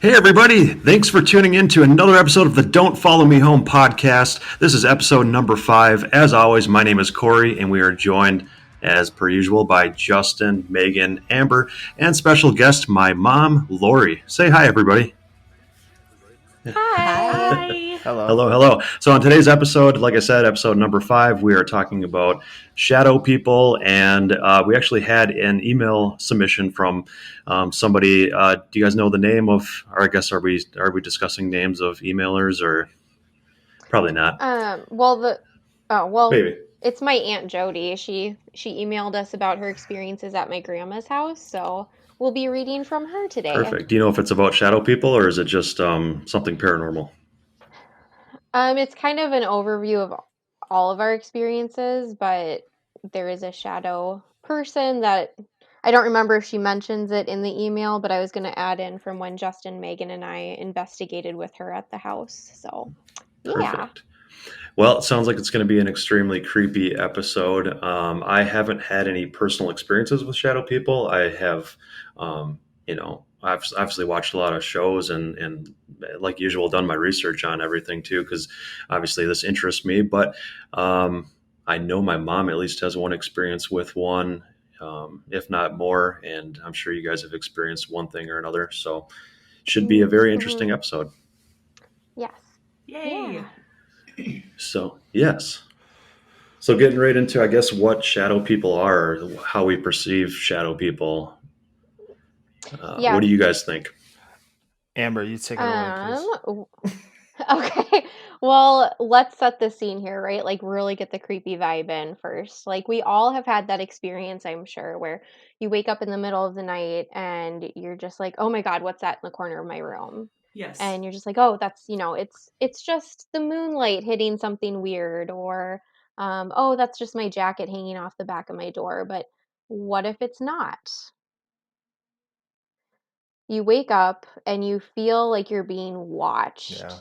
Hey, everybody. Thanks for tuning in to another episode of the Don't Follow Me Home podcast. This is episode number 5. As always, my name is Corey, and we are joined, as per usual, by Justin, Megan, Amber, and special guest, my mom, Lori. Say hi, everybody. Hi. Hello. Hello. So on today's episode, like I said, episode number 5, we are talking about shadow people, and we actually had an email submission from somebody. Do you guys know the name of? Or I guess are we discussing names of emailers, or probably not? Maybe. It's my Aunt Jody. She emailed us about her experiences at my grandma's house, so we'll be reading from her today. Perfect. Do you know if it's about shadow people or is it just something paranormal? It's kind of an overview of all of our experiences, but there is a shadow person that I don't remember if she mentions it in the email, but I was going to add in from when Justin, Megan, and I investigated with her at the house. So, yeah. Perfect. Well, it sounds like it's going to be an extremely creepy episode. I haven't had any personal experiences with shadow people. I have, I've obviously watched a lot of shows and like usual, done my research on everything too, because obviously this interests me. But I know my mom at least has one experience with one, if not more. And I'm sure you guys have experienced one thing or another. So it should be a very interesting episode. Yes. Yay. Yeah. So, yes. So getting right into, I guess, what shadow people are, how we perceive shadow people. What do you guys think? Amber, you take it away, please. Okay. Well, let's set the scene here, right? Like really get the creepy vibe in first. Like we all have had that experience, I'm sure, where you wake up in the middle of the night and you're just like, "Oh my God, what's that in the corner of my room?" Yes. And you're just like, "Oh, that's, it's just the moonlight hitting something weird," or "Oh, that's just my jacket hanging off the back of my door." But what if it's not? You wake up and you feel like you're being watched. Yeah.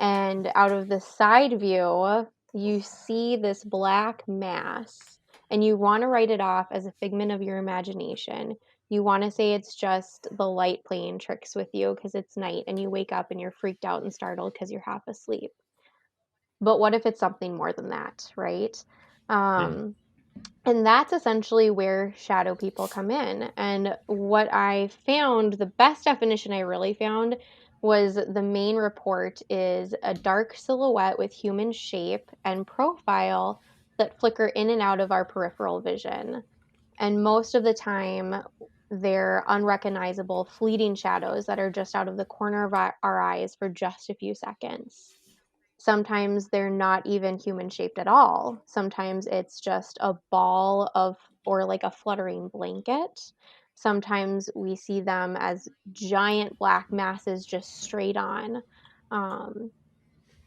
And out of the side view, you see this black mass, and you want to write it off as a figment of your imagination. You want to say it's just the light playing tricks with you because it's night and you wake up and you're freaked out and startled because you're half asleep. But what if it's something more than that, right? And that's essentially where shadow people come in. And what I found, the best definition I really found, was the main report is a dark silhouette with human shape and profile that flicker in and out of our peripheral vision. And most of the time, they're unrecognizable, fleeting shadows that are just out of the corner of our eyes for just a few seconds. Sometimes they're not even human shaped at all. Sometimes it's just a ball of, or like a fluttering blanket. Sometimes we see them as giant black masses just straight on.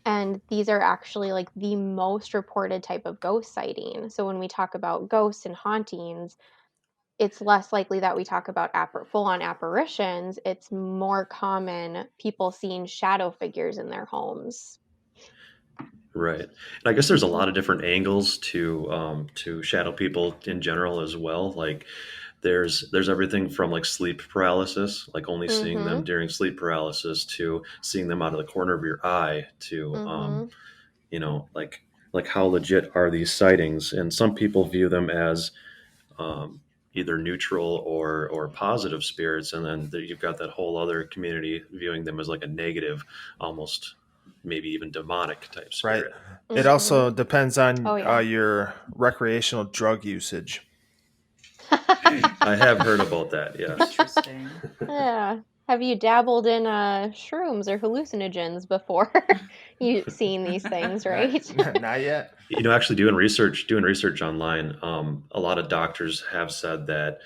And these are actually like the most reported type of ghost sighting. So when we talk about ghosts and hauntings, it's less likely that we talk about full-on apparitions. It's more common people seeing shadow figures in their homes. Right. And I guess there's a lot of different angles to shadow people in general as well. Like there's everything from like sleep paralysis, like only seeing them during sleep paralysis, to seeing them out of the corner of your eye, to like how legit are these sightings? And some people view them as either neutral or positive spirits, and then you've got that whole other community viewing them as like a negative, almost maybe even demonic type spirit. Right. It also depends on your recreational drug usage. I have heard about that. Yes. Interesting. Yeah. Have you dabbled in shrooms or hallucinogens before you've seen these things, right? Not yet. Actually doing research online, a lot of doctors have said that,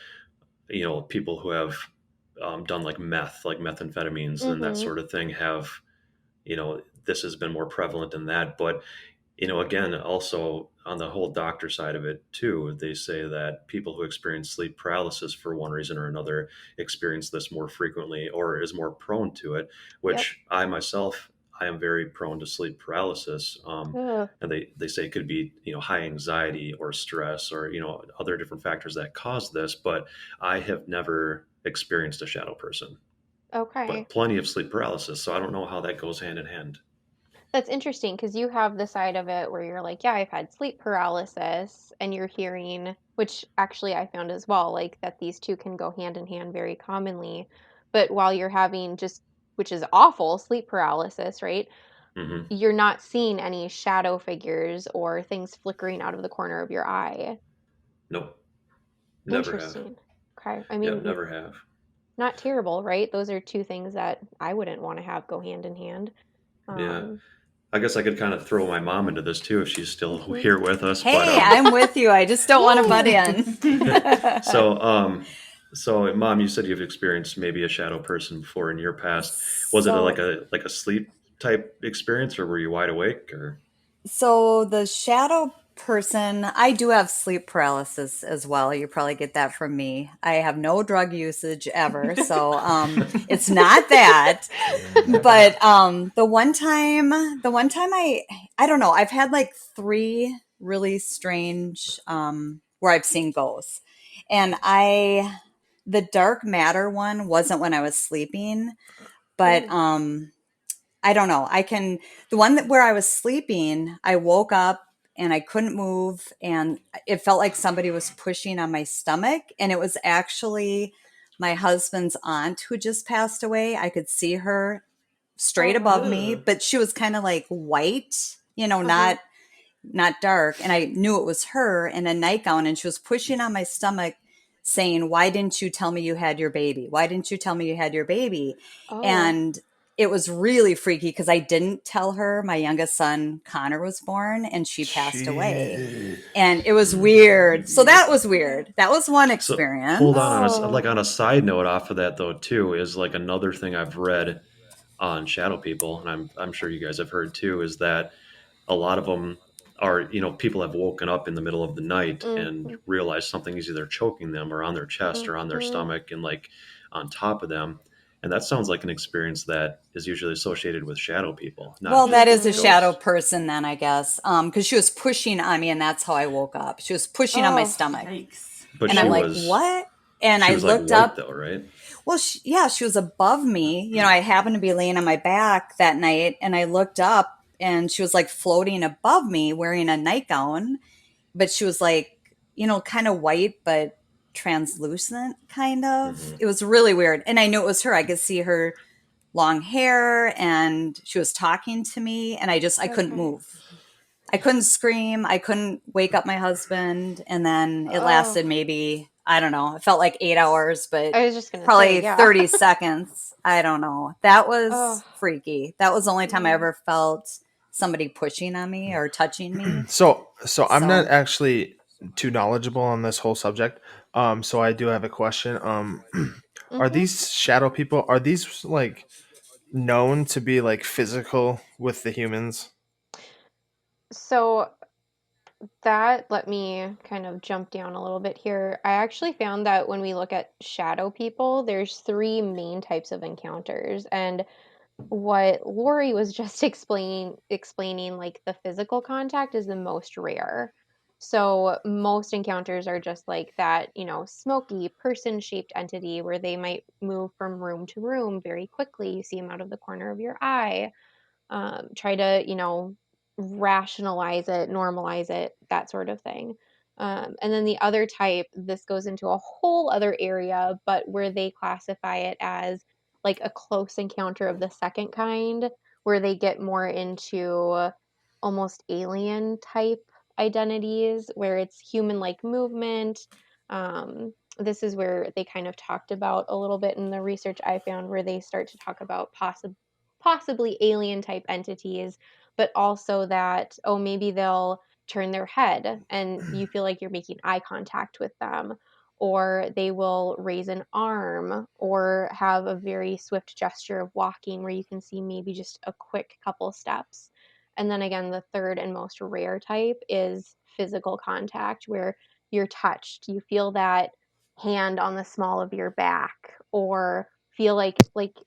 people who have done like methamphetamines and that sort of thing have, this has been more prevalent in that. But, again, also on the whole doctor side of it too, they say that people who experience sleep paralysis for one reason or another experience this more frequently or is more prone to it, which I myself, I am very prone to sleep paralysis. And they say it could be, high anxiety or stress or, other different factors that cause this, but I have never experienced a shadow person. Okay. but plenty of sleep paralysis. So I don't know how that goes hand in hand. That's interesting because you have the side of it where you're like, yeah, I've had sleep paralysis, and you're hearing, which actually I found as well, like that these two can go hand in hand very commonly. But while you're having just, which is awful, sleep paralysis, right? Hmm. You're not seeing any shadow figures or things flickering out of the corner of your eye. Nope, never have. Interesting. Okay. I Yep, mean, never have. not terrible, right? Those are two things that I wouldn't want to have go hand in hand. Yeah. Um, I guess I could kind of throw my mom into this too if she's still mhm. here with us. But Hey, I'm with you. I just don't want to butt Yay! in. so so mom, you said you've experienced maybe a shadow person before in your past. Was it So, like a sleep type experience, or were you wide awake? Or so the shadow person, I do have sleep paralysis as well. You probably get that from me. I have no drug usage ever, so it's not that. But the one time I don't know, I've had like three really strange where I've seen ghosts. And the dark matter one wasn't when I was sleeping, but Ooh. I don't know. The one where I was sleeping, I woke up and I couldn't move and it felt like somebody was pushing on my stomach, and it was actually my husband's aunt who just passed away. I could see her Oh, straight above wow. me, but she was kind of like white, Uh-huh. not dark, and I knew it was her in a nightgown, and she was pushing on my stomach saying, "Why didn't you tell me you had your baby? Why didn't you tell me you had your baby?" Oh. And it was really freaky because I didn't tell her my youngest son Connor was born and she passed away. Shit. And it was weird. So that was weird. That was one so hold experience. on like Oh. on a side note off of that though too is like another thing I've read on shadow people, and I'm sure you guys have heard too, is that a lot of them are, people have woken up in the middle of the night and Mhm. realized something is either choking them or on their chest or on their Mhm. stomach and like on top of them. And that sounds like an experience that is usually associated with shadow people, not Well, that just is a with Mhm. shadow ghosts. person then, I guess. Because she was pushing on me and that's how I woke up. She was pushing on my Oh. stomach. Yikes. But And she I'm like, was what? And she I was like looked white up. though, right? Well, yeah, she was above me. I happened to be laying on my back that night and I looked up and she was like floating above me wearing a nightgown, but she was like, kind of white, but translucent, kind of. Hmm. It was really weird. And I knew it was her. I could see her long hair and she was talking to me and I couldn't Okay. move. I couldn't scream. I couldn't wake up my husband. And then it Oh. lasted maybe, I don't know, it felt like 8 hours, but I was just gonna say, probably yeah. 30 seconds. I don't know. That Oh. was freaky. That was the only time I Yeah. ever felt somebody pushing on me or touching me. So I'm not So, actually too knowledgeable on this whole subject. So I do have a question. Are Mhm. these shadow people, are these like known to be like physical with the humans? So that let me kind of jump down a little bit here. I actually found that when we look at shadow people, there's three main types of encounters. And what Lori was just explaining like the physical contact is the most rare. So most encounters are just like that, smoky person-shaped entity where they might move from room to room very quickly. You see them out of the corner of your eye. Try to, rationalize it, normalize it, that sort of thing. And then the other type, this goes into a whole other area, but where they classify it as like a close encounter of the second kind, where they get more into almost alien type identities, where it's human like movement. This is where they kind of talked about a little bit in the research I found, where they start to talk about possibly alien type entities, but also that, oh, maybe they'll turn their head and you feel like you're making eye contact with them, or they will raise an arm or have a very swift gesture of walking where you can see maybe just a quick couple steps. And then again, the third and most rare type is physical contact, where you're touched. You feel that hand on the small of your back, or feel like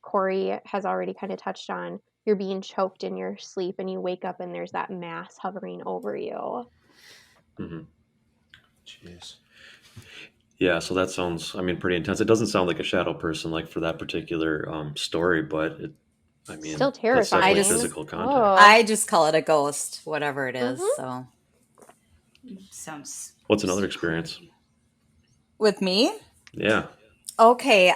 Corey has already kind of touched on, you're being choked in your sleep and you wake up and there's that mass hovering over you. Hmm. Jeez. Yeah, so that sounds, I mean, pretty intense. It doesn't sound like a shadow person, like for that particular story, but I Still mean, that's I definitely terrifying. just physical contact. Oh. I just call it a ghost, whatever it is. Mm-hmm. So Sounds What's another so experience? creepy. with me, Yeah. okay,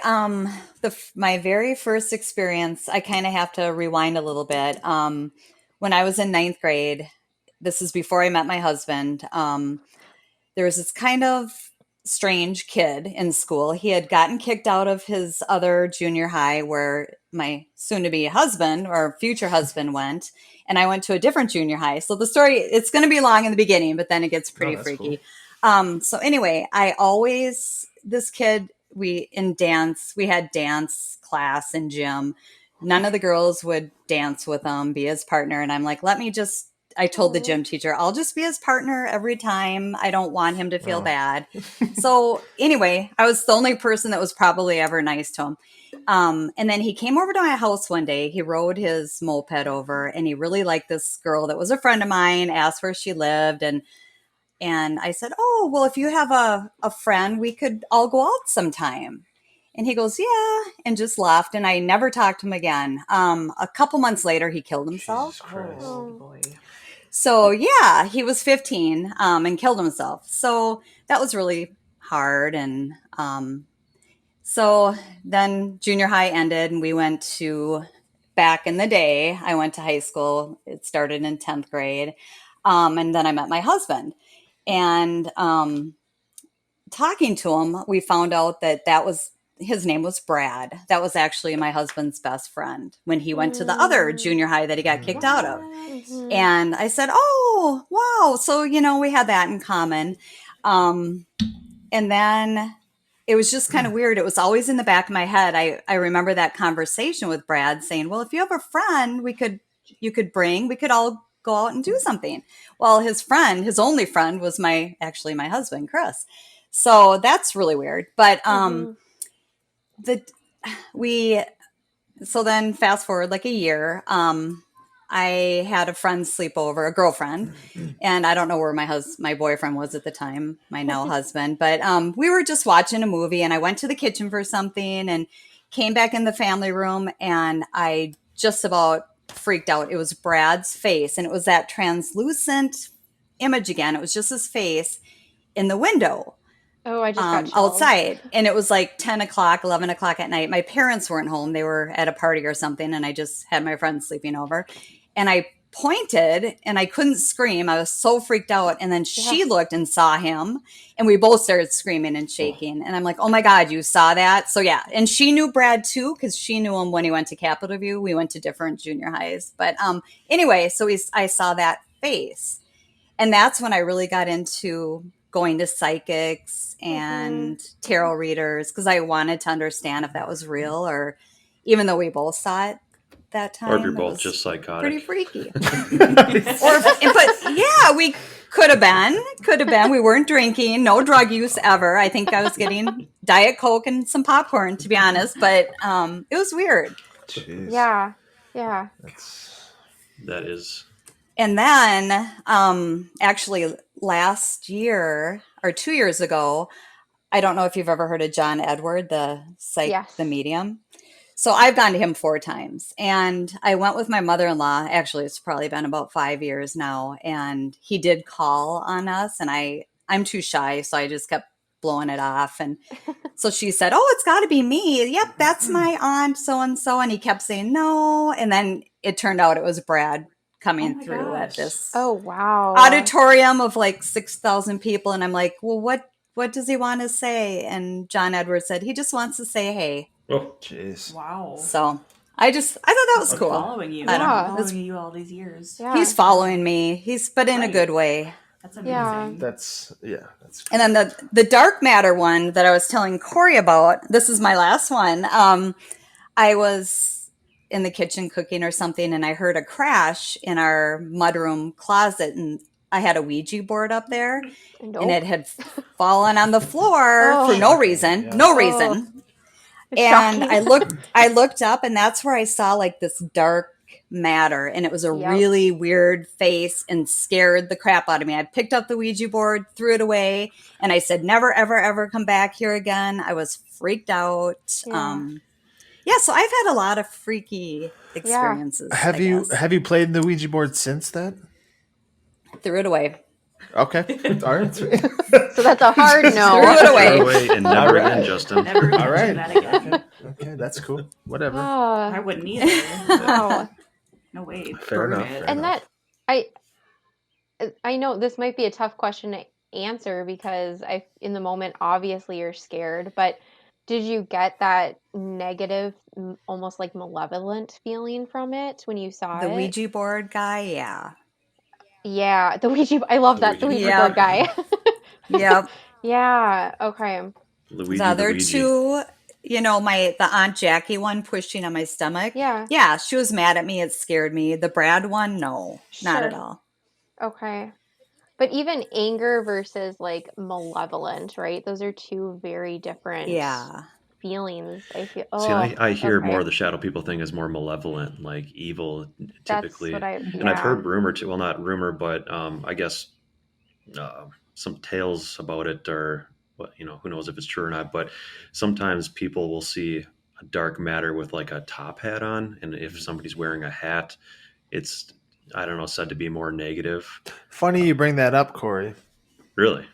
my very first experience, I kind of have to rewind a little bit. When I was in ninth grade, this is before I met my husband. There was this kind of strange kid in school. He had gotten kicked out of his other junior high where my soon-to-be husband or future husband went, and I went to a different junior high. So the story, it's going to be long in the beginning, but then it gets pretty that's freaky. cool. So anyway, this kid, we had dance class in gym. None of the girls would dance with him, be his partner. And I'm like, I told the Aw. gym teacher, I'll just be his partner every time. I don't want him to feel Oh. bad. So anyway, I was the only person that was probably ever nice to him. And then he came over to my house one day. He rode his moped over and he really liked this girl that was a friend of mine, asked where she lived. And I said, oh, well, if you have a friend, we could all go out sometime. And he goes, yeah, and just left. And I never talked to him again. A couple months later, he killed himself. Jesus Christ. Oh boy. So yeah, he was 15 and killed himself. So that was really hard. And so then junior high ended and we went to, back in the day, I went to high school. It started in 10th grade. And then I met my husband. And talking to him, we found out his name was Brad. That was actually my husband's best friend when he went to the other junior high that he got kicked out of. Mhm. And I said, oh, wow. So, we had that in common. And then it was just kind of weird. It was always in the back of my head. I remember that conversation with Brad saying, well, if you have a friend we could all go out and do something. Well, his only friend was my husband, Chris. So that's really weird. But Mhm. so then fast forward like a year, I had a friend sleep over, a girlfriend, and I don't know where my boyfriend was at the time, my now husband, but we were just watching a movie and I went to the kitchen for something and came back in the family room and I just about freaked out. It was Brad's face and it was that translucent image again. It was just his face in the window. Oh, I just got chills. Outside. And it was like 10 o'clock, 11 o'clock at night. My parents weren't home. They were at a party or something. And I just had my friends sleeping over. And I pointed and I couldn't scream. I was so freaked out. And then she looked and saw him. And we both started screaming and shaking. And I'm like, oh my God, you saw that? So yeah. And she knew Brad too, because she knew him when he went to Capitol View. We went to different junior highs. But anyway, so I saw that face. And that's when I really got into going to psychics and tarot readers because I wanted to understand if that was real or even though we both saw it that time. Or if you're it both was just pretty psychotic. freaky. But yeah, we could have been. We weren't drinking, no drug use ever. I think I was getting Diet Coke and some popcorn, to be honest. But it was weird. Jeez. Yeah. That is. And then, actually, last year or 2 years ago, I don't know if you've ever heard of John Edward, the Yes. the medium. So I've gone to him 4 times, and I went with my mother-in-law. Actually, it's probably been about 5 years now, and he did call on us, and I'm too shy, so I just kept blowing it off. And so she said, "Oh, it's got to be me. Yep, that's my aunt, so and so." And he kept saying no, and then it turned out it was Brad coming my through at gosh. this Oh, wow. auditorium of like 6,000 people. And I'm like, well, what does he want to say? And John Edwards said, he just wants to say, hey. Oh, Jeez. Wow. So I thought that was Been cool. following you. I don't Yeah. know. Following you all these years. Yeah. He's following me. But in a Right. good way. That's Yeah. amazing. That's And then the dark matter one that I was telling Corey about, this is my last one. I was in the kitchen cooking or something and I heard a crash in our mudroom closet and I had a Ouija board up there Nope. and it had fallen on the floor for no reason. Yeah. No reason. It's And shocking. I looked up and that's where I saw like this dark black matter, and it was a Yep. really weird face and scared the crap out of me. I picked up the Ouija board, threw it away, and I said, never, ever, ever come back here again. I was freaked out. Yeah. Yeah, so I've had a lot of freaky Yeah. experiences. Have you played the Ouija board since then? Threw it away. Okay. All right. So that's a hard Threw no. it Throw away. it away and never All again, right. Justin. Never All mention right. that again. Okay, that's cool. Whatever. I Oh, wouldn't either. wow. No way. Fair burn enough, it. fair And enough. that I know this might be a tough question to answer because in the moment obviously you're scared, but did you get that negative, almost like malevolent feeling from it when you saw The it? Ouija board guy, yeah. Yeah, the Ouija. I love The that, the Ouija Ouija board. board guy. Yep. Yeah. Okay. Luigi, The other Luigi. two, the Aunt Jackie one pushing on my stomach. Yeah. Yeah, she was mad at me. It scared me. The Brad one, no, not at Sure. all. Okay. But even anger versus like malevolent, right? Those are two very different Yeah. feelings. I feel. See, I hear okay. more of the shadow people thing is more malevolent, like evil, That's typically. what I. And I've Yeah. heard rumor too. Well, not rumor, but I guess some tales about it, or who knows if it's true or not. But sometimes people will see a dark matter with like a top hat on, and if somebody's wearing a hat, it's I don't know, said to be more negative. Funny you bring that up, Corey. Really?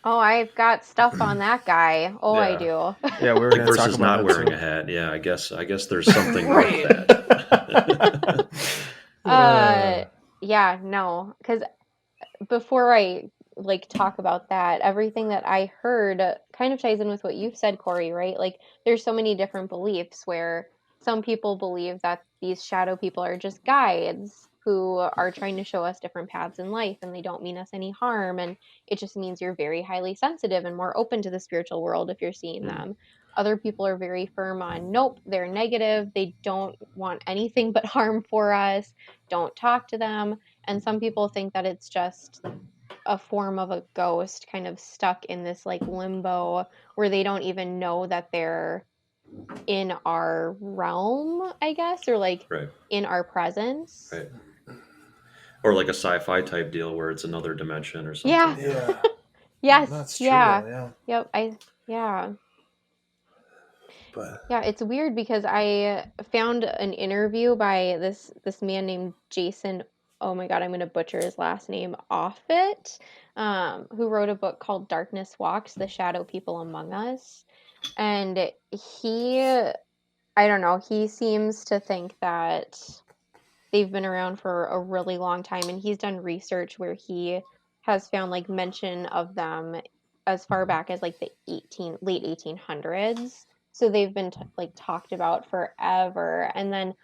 Oh, I've got stuff on that guy. Oh, I Yeah. do. Yeah, we were Like going to talk versus about not that wearing too. a hat. Yeah, I guess there's something Right. with that. Yeah, no, because before I like talk about that, everything that I heard kind of ties in with what you've said, Corey, right? Like there's so many different beliefs where some people believe that these shadow people are just guides who are trying to show us different paths in life and they don't mean us any harm, and it just means you're very highly sensitive and more open to the spiritual world if you're seeing them. Other people are very firm on, nope, they're negative, they don't want anything but harm for us, don't talk to them. And some people think that it's just a form of a ghost kind of stuck in this like limbo where they don't even know that they're in our realm, I guess, or like Right. in our presence. Right. Or like a sci-fi type deal where it's another dimension or something. Yeah. Yeah. Yes. That's true. Yeah. Though, Yep. Yeah. But Yeah, it's weird because I found an interview by this man named Jason. Oh my God, I'm gonna butcher his last name. Offit, who wrote a book called Darkness Walks: The Shadow People Among Us, and he, I don't know, he seems to think that they've been around for a really long time, and he's done research where he has found like mention of them as far back as like the late 1800s. So they've been like talked about forever. And then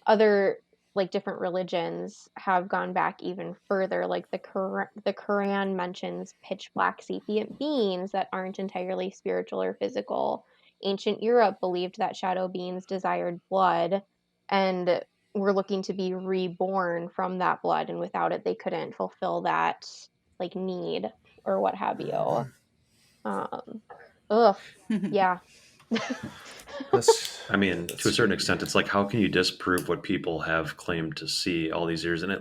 other like different religions have gone back even further. Like the Quran mentions pitch black sapient beings that aren't entirely spiritual or physical. Ancient Europe believed that shadow beings desired blood and were looking to be reborn from that blood, and without it they couldn't fulfill that like need or what have you. Yeah. that's I mean, to a certain extent, it's like, how can you disprove what people have claimed to see all these years? And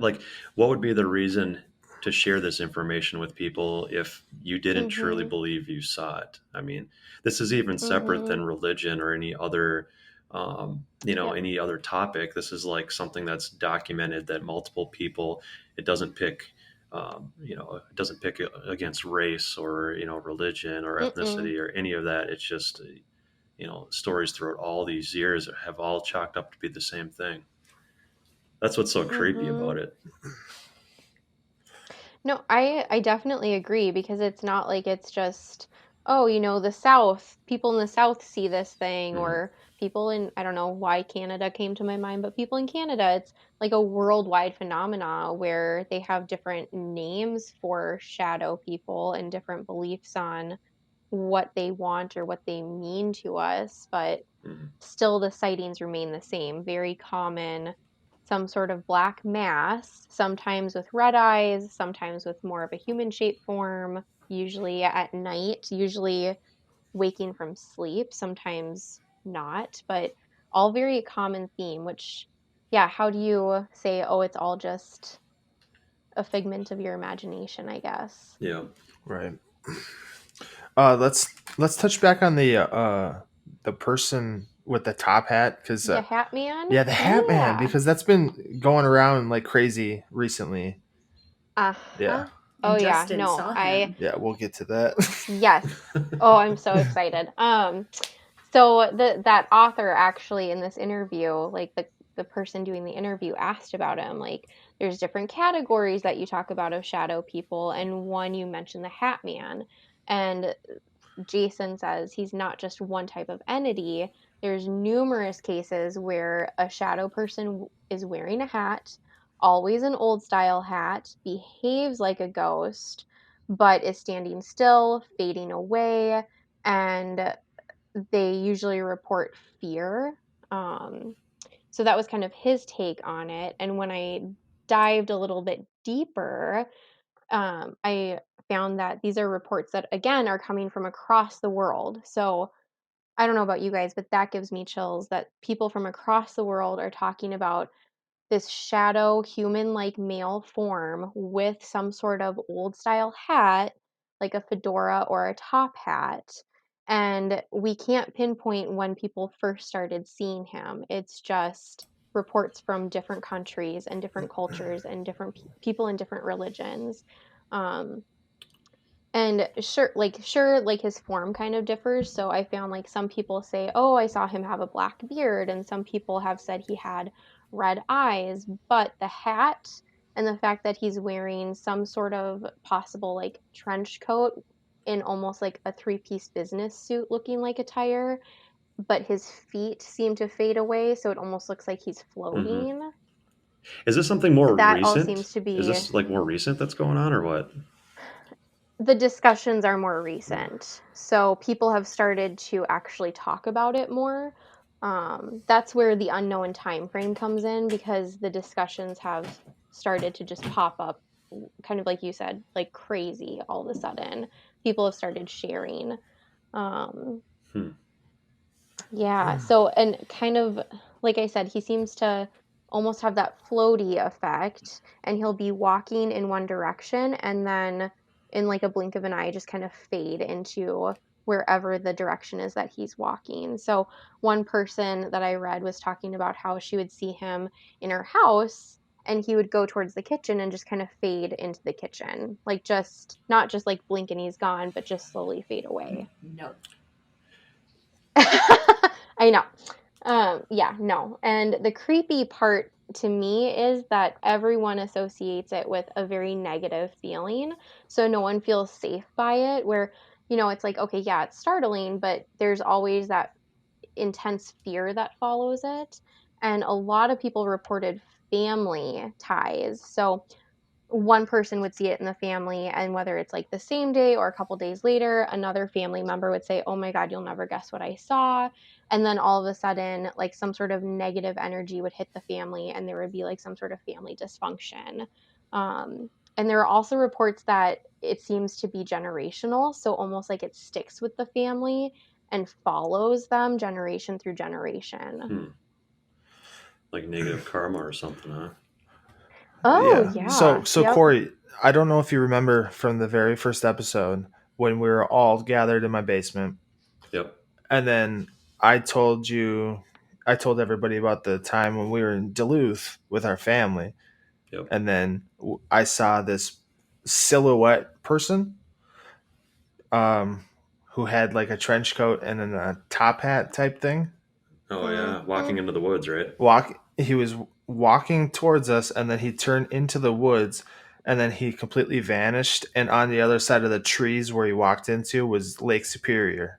what would be the reason to share this information with people if you didn't truly believe you saw it? I mean, this is even separate than religion or any other, any other topic. This is like something that's documented that multiple people. It doesn't pick. It doesn't pick against race or religion or ethnicity or any of that. It's just stories throughout all these years have all chalked up to be the same thing. That's what's so creepy about it. No, I definitely agree because it's not like it's just, oh, the South, people in the South see this thing, or people in, I don't know why Canada came to my mind, but people in Canada, it's like a worldwide phenomena where they have different names for shadow people and different beliefs on what they want or what they mean to us, but still the sightings remain the same. Very common, some sort of black mass, sometimes with red eyes, sometimes with more of a human shaped form, usually at night, usually waking from sleep, sometimes not, but all very common theme, which yeah, how do you say, oh, it's all just a figment of your imagination, I guess? Yeah. Right. Let's touch back on the person with the top hat, because The Hat Man? yeah, the Hat Man, Yeah. because that's been going around like crazy recently. Yeah, Uh-huh. Oh And yeah, Justin no, saw him. yeah, we'll get to that. yes. Oh, I'm so excited. So that author actually in this interview, like the person doing the interview asked about him, like there's different categories that you talk about of shadow people, and one you mentioned the Hat Man. And Jason says he's not just one type of entity. There's numerous cases where a shadow person is wearing a hat, always an old style hat, behaves like a ghost, but is standing still, fading away, and they usually report fear. Um, so that was kind of his take on it. And when I dived a little bit deeper, I found that these are reports that, again, are coming from across the world. So I don't know about you guys, but that gives me chills that people from across the world are talking about this shadow human like male form with some sort of old style hat, like a fedora or a top hat. And we can't pinpoint when people first started seeing him. It's just reports from different countries and different cultures and different people in different religions. Um, and sure, like his form kind of differs. So I found like some people say, oh, I saw him have a black beard, and some people have said he had red eyes. But the hat and the fact that he's wearing some sort of possible like trench coat in almost like a three-piece business suit looking like attire, but his feet seem to fade away, so it almost looks like he's Hmm. floating. Is this something more That all recent? seems to Is be this like more recent that's going on, or what? the discussions are more recent. So people have started to actually talk about it more. That's where the unknown time frame comes in because the discussions have started to just pop up, kind of like you said, like crazy all of a sudden. People have started sharing. Um, Hmm. yeah. So, and kind of like I said, he seems to almost have that floaty effect, and he'll be walking in one direction and then in like a blink of an eye just kind of fade into wherever the direction is that he's walking. So, one person that I read was talking about how she would see him in her house and he would go towards the kitchen and just kind of fade into the kitchen. Like just not just like blink and he's gone, but just slowly fade away. No. I know. Yeah, no. And the creepy part to me is that everyone associates it with a very negative feeling. So no one feels safe by it, where, it's like, okay, yeah, it's startling, but there's always that intense fear that follows it. And a lot of people reported family ties. So one person would see it in the family, and whether it's like the same day or a couple days later, another family member would say, oh my god, you'll never guess what I saw. And then all of a sudden, like some sort of negative energy would hit the family and there would be like some sort of family dysfunction. And there are also reports that it seems to be generational, so almost like it sticks with the family and follows them generation through generation. Hmm. Like negative karma or something, huh? Oh Yeah. yeah, So yep. Corey, I don't know if you remember from the very first episode when we were all gathered in my basement, Yep. and then I told you, I told everybody about the time when we were in Duluth with our family, Yep. and then I saw this silhouette person, um, who had like a trench coat and then a top hat type thing. Oh yeah, Mhm. walking into the woods, right? He was walking towards us, and then he turned into the woods, and then he completely vanished, and on the other side of the trees where he walked into was Lake Superior.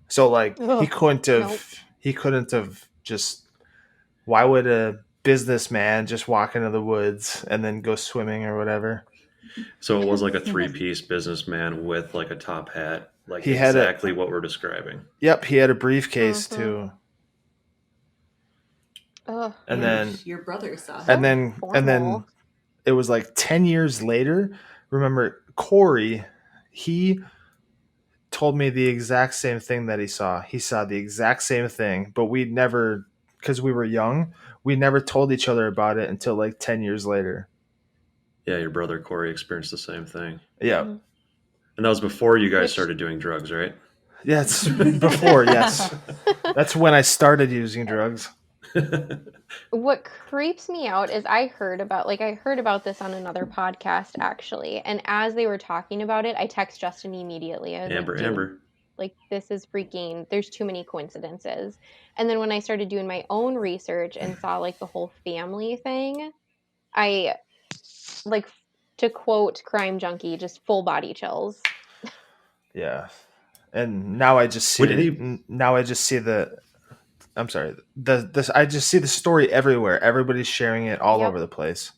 So like Ugh, nope. he couldn't have just, why would a businessman just walk into the woods and then go swimming or whatever? So it was like a He was three-piece businessman with like a top hat, like He had a exactly what we're describing. Yep, he had a briefcase Mhm. too. Ugh. And and then your brother saw So him. and then formal. it was like 10 years later. Remember Corey, he told me the exact same thing that he saw. He saw the exact same thing, but we'd never because we were young, we never told each other about it until like 10 years later. Yeah, your brother Corey experienced the same thing. Yeah. Mhm. And that was before you guys Which- started doing drugs, right? Yeah, it's before, yes. That's when I started using drugs. What creeps me out is I heard about this on another podcast actually, and as they were talking about it, I text Justin immediately. I was like, "Dude, Amber. like this is freaking, there's too many coincidences." And then when I started doing my own research and saw like the whole family thing, I like, to quote Crime Junkie, just full body chills. Yeah. And now I just see Wait, did he- now I just see I'm sorry. I just see the story everywhere. Everybody's sharing it all Yep. over the place.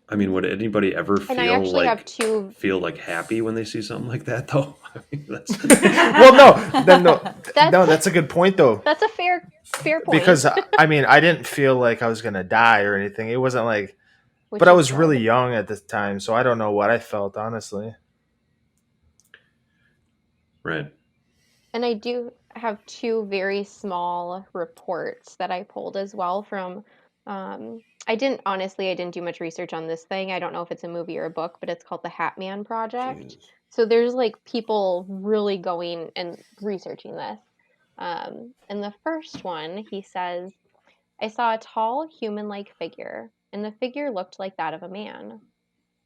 I mean, would anybody ever And I actually have two. feel like happy when they see something like that though? I mean, that's Well, no, That's- that's a good point though. That's a fair point. Because I mean, I didn't feel like I was gonna die or anything. It wasn't like, which but I is was good. really young at the time, so I don't know what I felt honestly. right. And I do have two very small reports that I pulled as well from. I didn't do much research on this thing. I don't know if it's a movie or a book, but it's called the Hat Man Project. So there's like people really going and researching this. And the first one, he says, "I saw a tall human-like figure, and the figure looked like that of a man.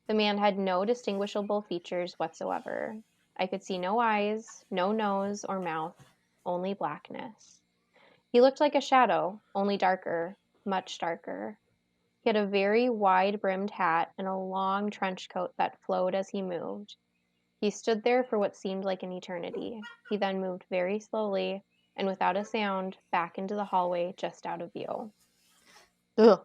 The man had no distinguishable features whatsoever. I could see no eyes, no nose or mouth, only blackness. He looked like a shadow, only darker, much darker. He had a very wide-brimmed hat and a long trench coat that flowed as he moved. He stood there for what seemed like an eternity. He then moved very slowly and without a sound back into the hallway just out of view." Ugh.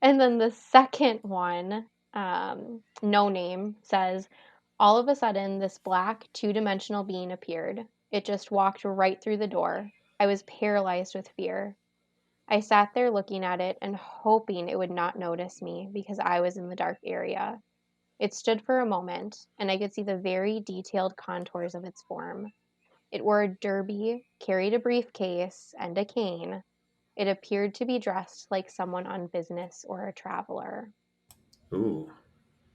And then the second one, no name, says, "All of a sudden, this black, two-dimensional being appeared. It just walked right through the door. I was paralyzed with fear. I sat there looking at it and hoping it would not notice me because I was in the dark area. It stood for a moment, and I could see the very detailed contours of its form. It wore a derby, carried a briefcase, and a cane. It appeared to be dressed like someone on business or a traveler." Ooh.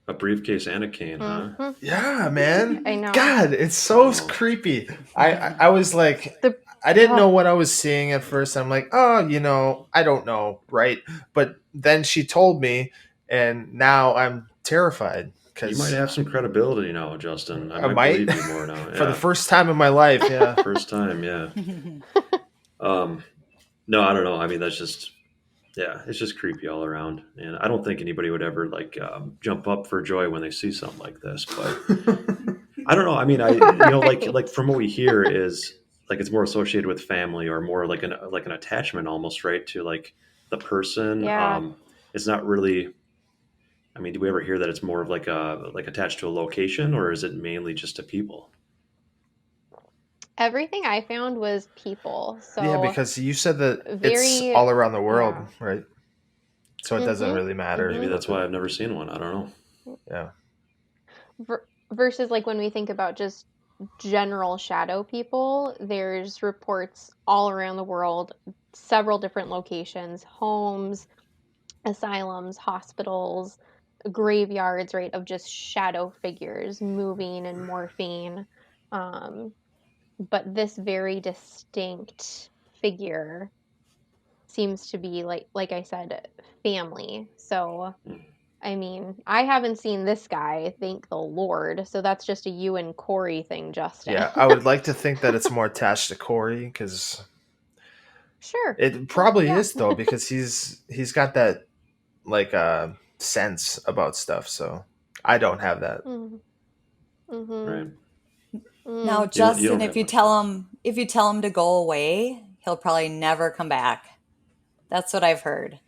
A briefcase and a cane, huh? Mhm. Yeah, man. I know. God, it's so Oh. creepy. I was like, The- I didn't know what I was seeing at first. I'm like, oh, I don't know, right? But then she told me, and now I'm terrified You because might have some credibility now, Justin. I I might might. believe you more now. for the Yeah. first time in my life, yeah. First time, yeah. No, I don't know. I mean, that's just, yeah, it's just creepy all around. And I don't think anybody would ever like jump up for joy when they see something like this. But I don't know. I mean, like from what we hear is like it's more associated with family or more like an attachment almost, right, to like the person. Yeah. It's not really. I mean, do we ever hear that it's more of like attached to a location, or is it mainly just to people? Everything I found was people. So Yeah, because you said that it's very- all around the world, yeah. right? So it doesn't Mhm, really matter. Maybe that's why I've never seen one. I don't know. Yeah. versus like when we think about just general shadow people, there's reports all around the world, several different locations, homes, asylums, hospitals, graveyards, right, of just shadow figures moving and morphing. But this very distinct figure seems to be like I said, family. So I mean, I haven't seen this guy, thank the Lord. So that's just a you and Corey thing, Justin. Yeah, I would like to think that it's more attached to Corey because Sure. it probably Yeah. is though because he's got that like sense about stuff. So I don't have that. Mm-hmm. Right. Now, You Justin, don't if have you much tell him to go away, he'll probably never come back. That's what I've heard.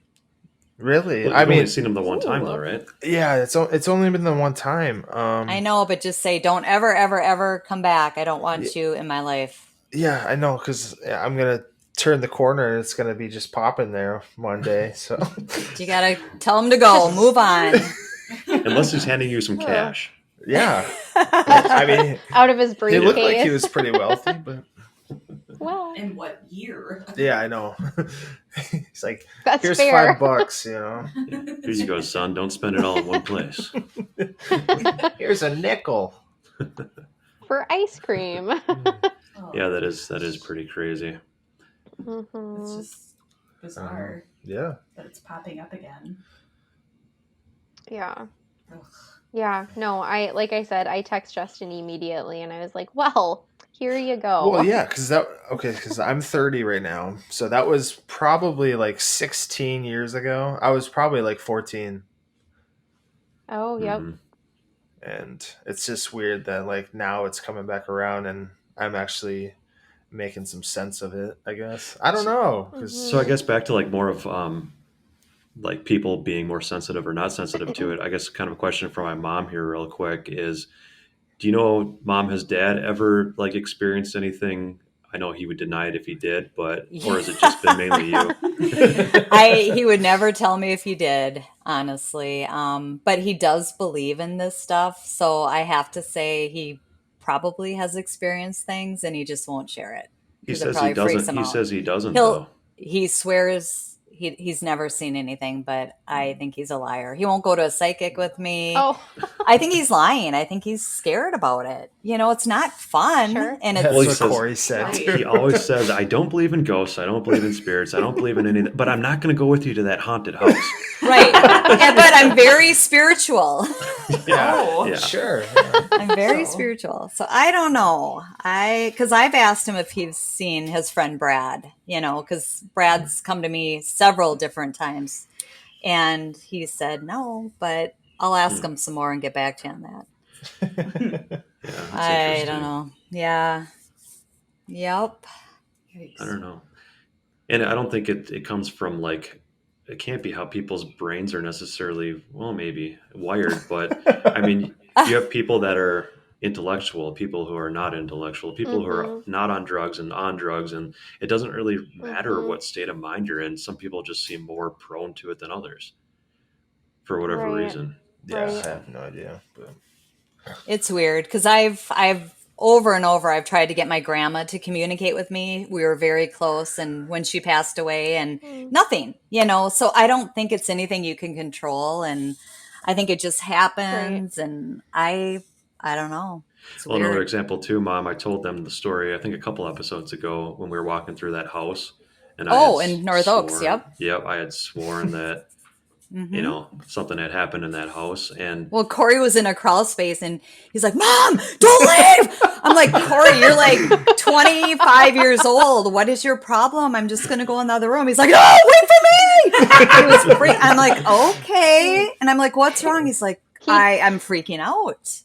Really? Well, I you've only mean, seen them the one time Ooh. though, right? yeah, it's only been the one time. I know, but just say, don't ever, ever, ever come back. I don't want you in my life. Yeah, I know because I'm gonna turn the corner and it's gonna be just popping there one day. So You gotta tell him to go. Move on. Unless he's handing you some cash. yeah, I mean, Out of his he briefcase. looked like he was pretty wealthy, but Well, In what year? Yeah, I know. He's like, that's here's fair. $5, you know. Here you go, son. Don't spend it all in one place. Here's a nickel. For ice cream. Oh, Yeah, that is pretty crazy. it's Mhm. just bizarre Yeah. that it's popping up again. Yeah. Ugh. Yeah. No, like I said, I text Justin immediately and I was like, well, here you go. Well, yeah, because I'm 30 right now. So that was probably like 16 years ago. I was probably like 14. Oh, yep. Mhm. And it's just weird that like now it's coming back around and I'm actually making some sense of it, I guess. I don't know. 'Cause- So I guess back to like more of like people being more sensitive or not sensitive to it. I guess kind of a question for my mom here, real quick, is do you know, Mom, has Dad ever like experienced anything? I know he would deny it if he did, but or has it just been mainly you? He would never tell me if he did, honestly. But he does believe in this stuff, so I have to say he probably has experienced things and he just won't share it He because it says he probably freaks doesn't. him He out. says he doesn't He'll though. he swears he's never seen anything, but I think he's a liar. He won't go to a psychic with me. Oh, I think he's lying. I think he's scared about it. You know, it's not fun, Sure. and That's it's Well, he what says- Corey said. Right. too. He always says, "I don't believe in ghosts. I don't believe in spirits. I don't believe in anything. But I'm not going to go with you to that haunted house." right. But I'm very spiritual. Oh. Yeah. Sure. I'm very So- spiritual. So I don't know. Because I've asked him if he's seen his friend Brad, you know, because Brad's come to me several different times. And he said no, but I'll ask him some more and get back to you on that. Yeah, that's I interesting. don't know. Yeah. Yep. Yikes. I don't know. And I don't think it comes from like, it can't be how people's brains are necessarily, well, maybe wired, but I mean, you have people that are intellectual, people who are not intellectual, people who are not on drugs and on drugs, and it doesn't really matter Mhm. what state of mind you're in. Some people just seem more prone to it than others for whatever Right. reason. Yeah, Right. I have no idea. But It's weird because I've over and over I've tried to get my grandma to communicate with me. We were very close, and when she passed away, and nothing, you know. So I don't think it's anything you can control, and I think it just happens. And I don't know. It's Well, another weird. example too, Mom. I told them the story. I think a couple episodes ago when we were walking through that house, and Oh, I had in North Oaks, yep. Yep, I had sworn that you know something had happened in that house, and Well, Corey was in a crawl space and he's like, "Mom, don't leave." I'm like, "Corey, you're like 25 years old. What is your problem? I'm just going to go in the other room." He's like, "No, wait for me." I'm like, "Okay." And I'm like, "What's wrong?" He's like, I'm freaking out.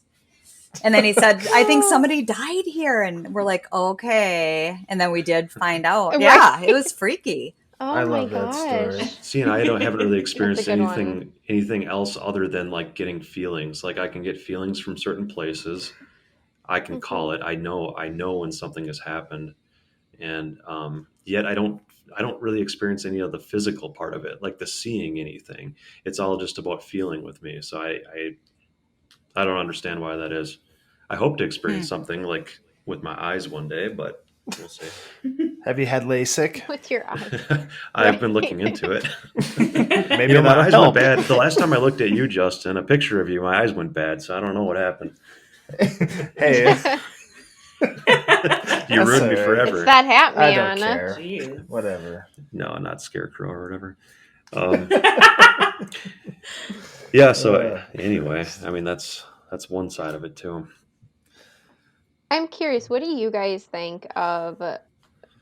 And then he said, "I think somebody died here." And we're like, "Okay." And then we did find out. Right. Yeah, it was freaky. Oh I my love that story. gosh. see, and I haven't really experienced good one. anything else other than like getting feelings. Like I can get feelings from certain places. I can call it. I know when something has happened, and yet I don't really experience any of the physical part of it, like the seeing anything. It's all just about feeling with me. So I don't understand why that is. I hope to experience something like with my eyes one day, but we'll see. have you had LASIK? With your eyes. I've been looking into it. Maybe You know, my that'll eyes help. went bad. The last time I looked at you, Justin, a picture of you, my eyes went bad. So I don't know what happened. Hey, You That's ruined me all right. forever. It's that hat I man. don't care. Jeez. Whatever. No, not Scarecrow or whatever. Yeah. So anyway, I mean that's one side of it too. I'm curious, what do you guys think of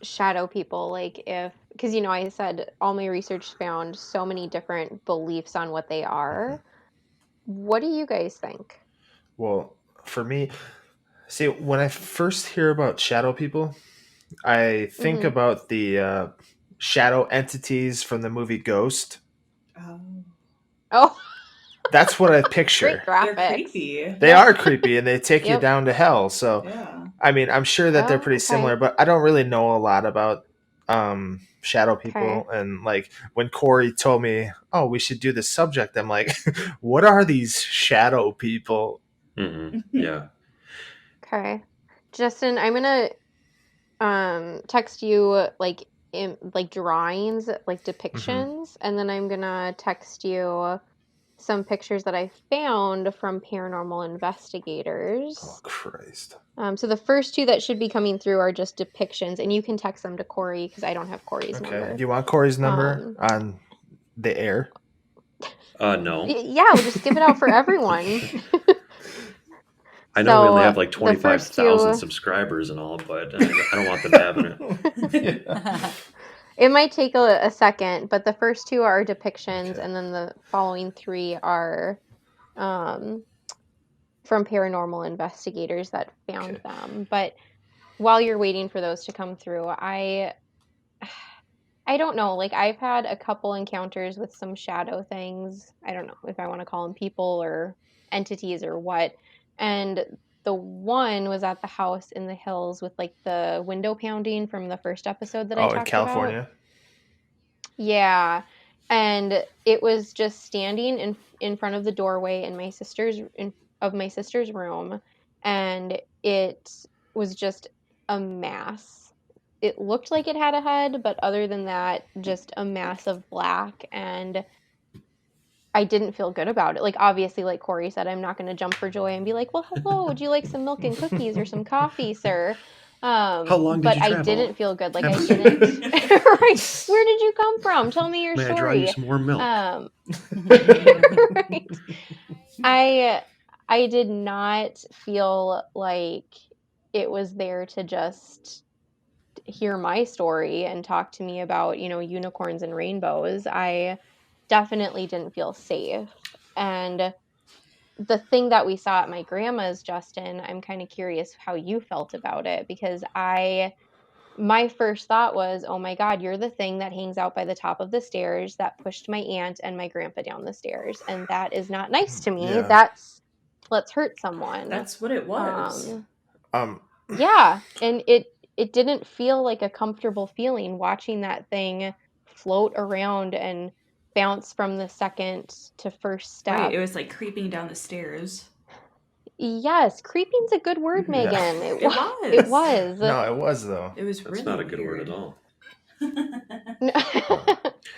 shadow people? Like because I said all my research found so many different beliefs on what they are. What do you guys think? Well, for me, see, when I first hear about shadow people, I think about the shadow entities from the movie Ghost. Oh. Oh, That's what I great picture. They're graphics. creepy. They are creepy and they take you Yep. down to hell. So, Yeah. I mean, I'm sure that they're Oh, pretty okay. similar, but I don't really know a lot about shadow people. And like when Corey told me, "Oh, we should do this subject," I'm like, "What are these shadow people?" Yeah. Okay. Justin, I'm gonna text you like like drawings, like Mm-hmm. depictions, and then I'm gonna text you some pictures that I found from paranormal investigators. Oh Christ. So the first two that should be coming through are just depictions, and you can text them to Corey because I don't have Corey's Okay. number. Do you want Corey's number on the air? No. Yeah, we'll just give it out for everyone. I know we only So, have like the first 25,000 two- subscribers and all, but I don't want them having it. It might take a second, but the first two are depictions, Okay. and then the following three are from paranormal investigators that found Okay. them. But while you're waiting for those to come through, I don't know. Like, I've had a couple encounters with some shadow things. I don't know if I want to call them people or entities or what. And the one was at the house in the hills with like the window pounding from the first episode that I Oh, talked in California? about. Yeah. And it was just standing in front of the doorway in my sister's room, and it was just a mass. It looked like it had a head, but other than that, just a mass of black, and I didn't feel good about it. Like, obviously, like Corey said, I'm not going to jump for joy and be like, well, hello, would you like some milk and cookies or some coffee, sir? How long did But you I travel? didn't feel good. Like, I Have- didn't. Right. Where did you come from? Tell me your May I draw story. you some more milk? Right. I did not feel like it was there to just hear my story and talk to me about, unicorns and rainbows. I definitely didn't feel safe. And the thing that we saw at my grandma's, Justin, I'm kind of curious how you felt about it, because my first thought was, oh my God, you're the thing that hangs out by the top of the stairs that pushed my aunt and my grandpa down the stairs. And that is not nice to me. Yeah. Let's hurt someone. That's what it was. Yeah. And it didn't feel like a comfortable feeling watching that thing float around and bounce from the second to first step. Right, it was like creeping down the stairs. Yes, creeping's a good word, Yeah. Megan. It was. It was. No, it was though. It was That's really not a good weird. word at all.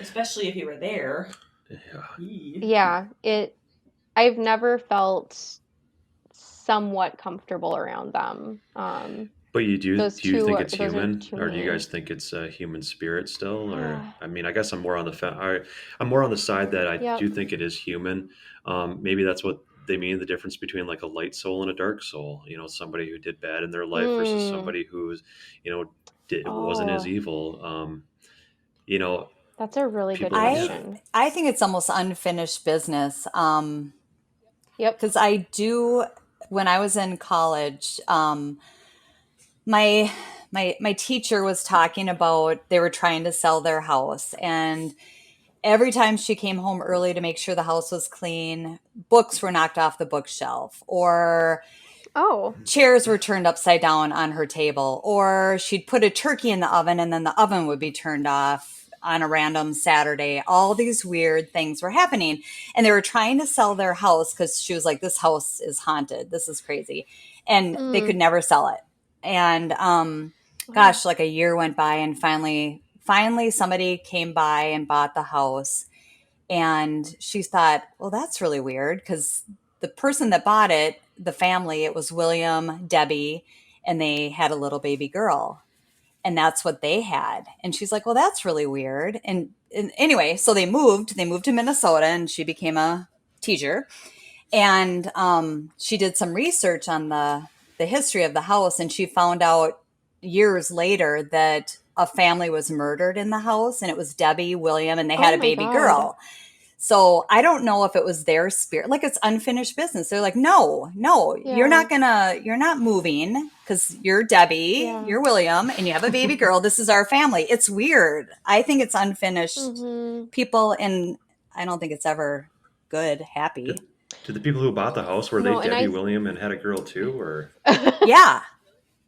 Especially if you were there. Yeah. Yeah, I've never felt somewhat comfortable around them. But do you Those think two it's those are human, to or do you me. guys think it's a human spirit still? Or I mean, I guess I'm more on I'm more on the side that I Yep. do think it is human. Maybe that's what they mean, the difference between like a light soul and a dark soul. Somebody who did bad in their life versus somebody who's, wasn't as Oh. evil. That's a really good People- question. I think it's almost unfinished business. Yep. Because when I was in college, my teacher was talking about they were trying to sell their house, and every time she came home early to make sure the house was clean, books were knocked off the bookshelf, or Oh. chairs were turned upside down on her table, or she'd put a turkey in the oven and then the oven would be turned off on a random Saturday. All these weird things were happening, and they were trying to sell their house because she was like, this house is haunted, this is crazy, and they could never sell it. And gosh, like a year went by, and finally somebody came by and bought the house, and she thought, well, that's really weird, because the person that bought it, the family, it was William, Debbie, and they had a little baby girl. And that's what they had. And she's like, well, that's really weird. And anyway, so they moved to Minnesota, and she became a teacher. And she did some research on the history of the house. And she found out years later that a family was murdered in the house, and it was Debbie, William, and they had Oh a my baby God. girl. So I don't know if it was their spirit, like it's unfinished business. They're like, no, Yeah. you're not moving because you're Debbie, Yeah. you're William, and you have a baby girl. This is our family. It's weird. I think it's unfinished people, and I don't think it's ever good, happy. Did the people who bought the house, were No, they and Debbie William and had a girl too, or Yeah.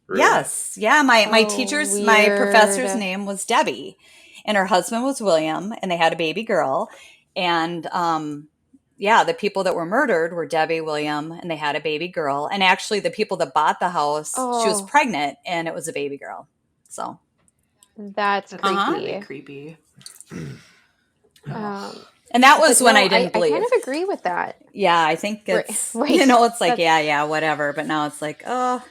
really? Yes. Yeah. My Oh, my professor's weird. name was Debbie, and her husband was William, and they had a baby girl. And the people that were murdered were Debbie, William, and they had a baby girl. And actually, the people that bought the house, she was Oh. pregnant, and it was a baby girl. So That's That's creepy. creepy. and that was But when no, I didn't believe. I kind of agree with that. Yeah, I think Right, it's right. it's like That's- yeah, whatever. But now it's like, oh,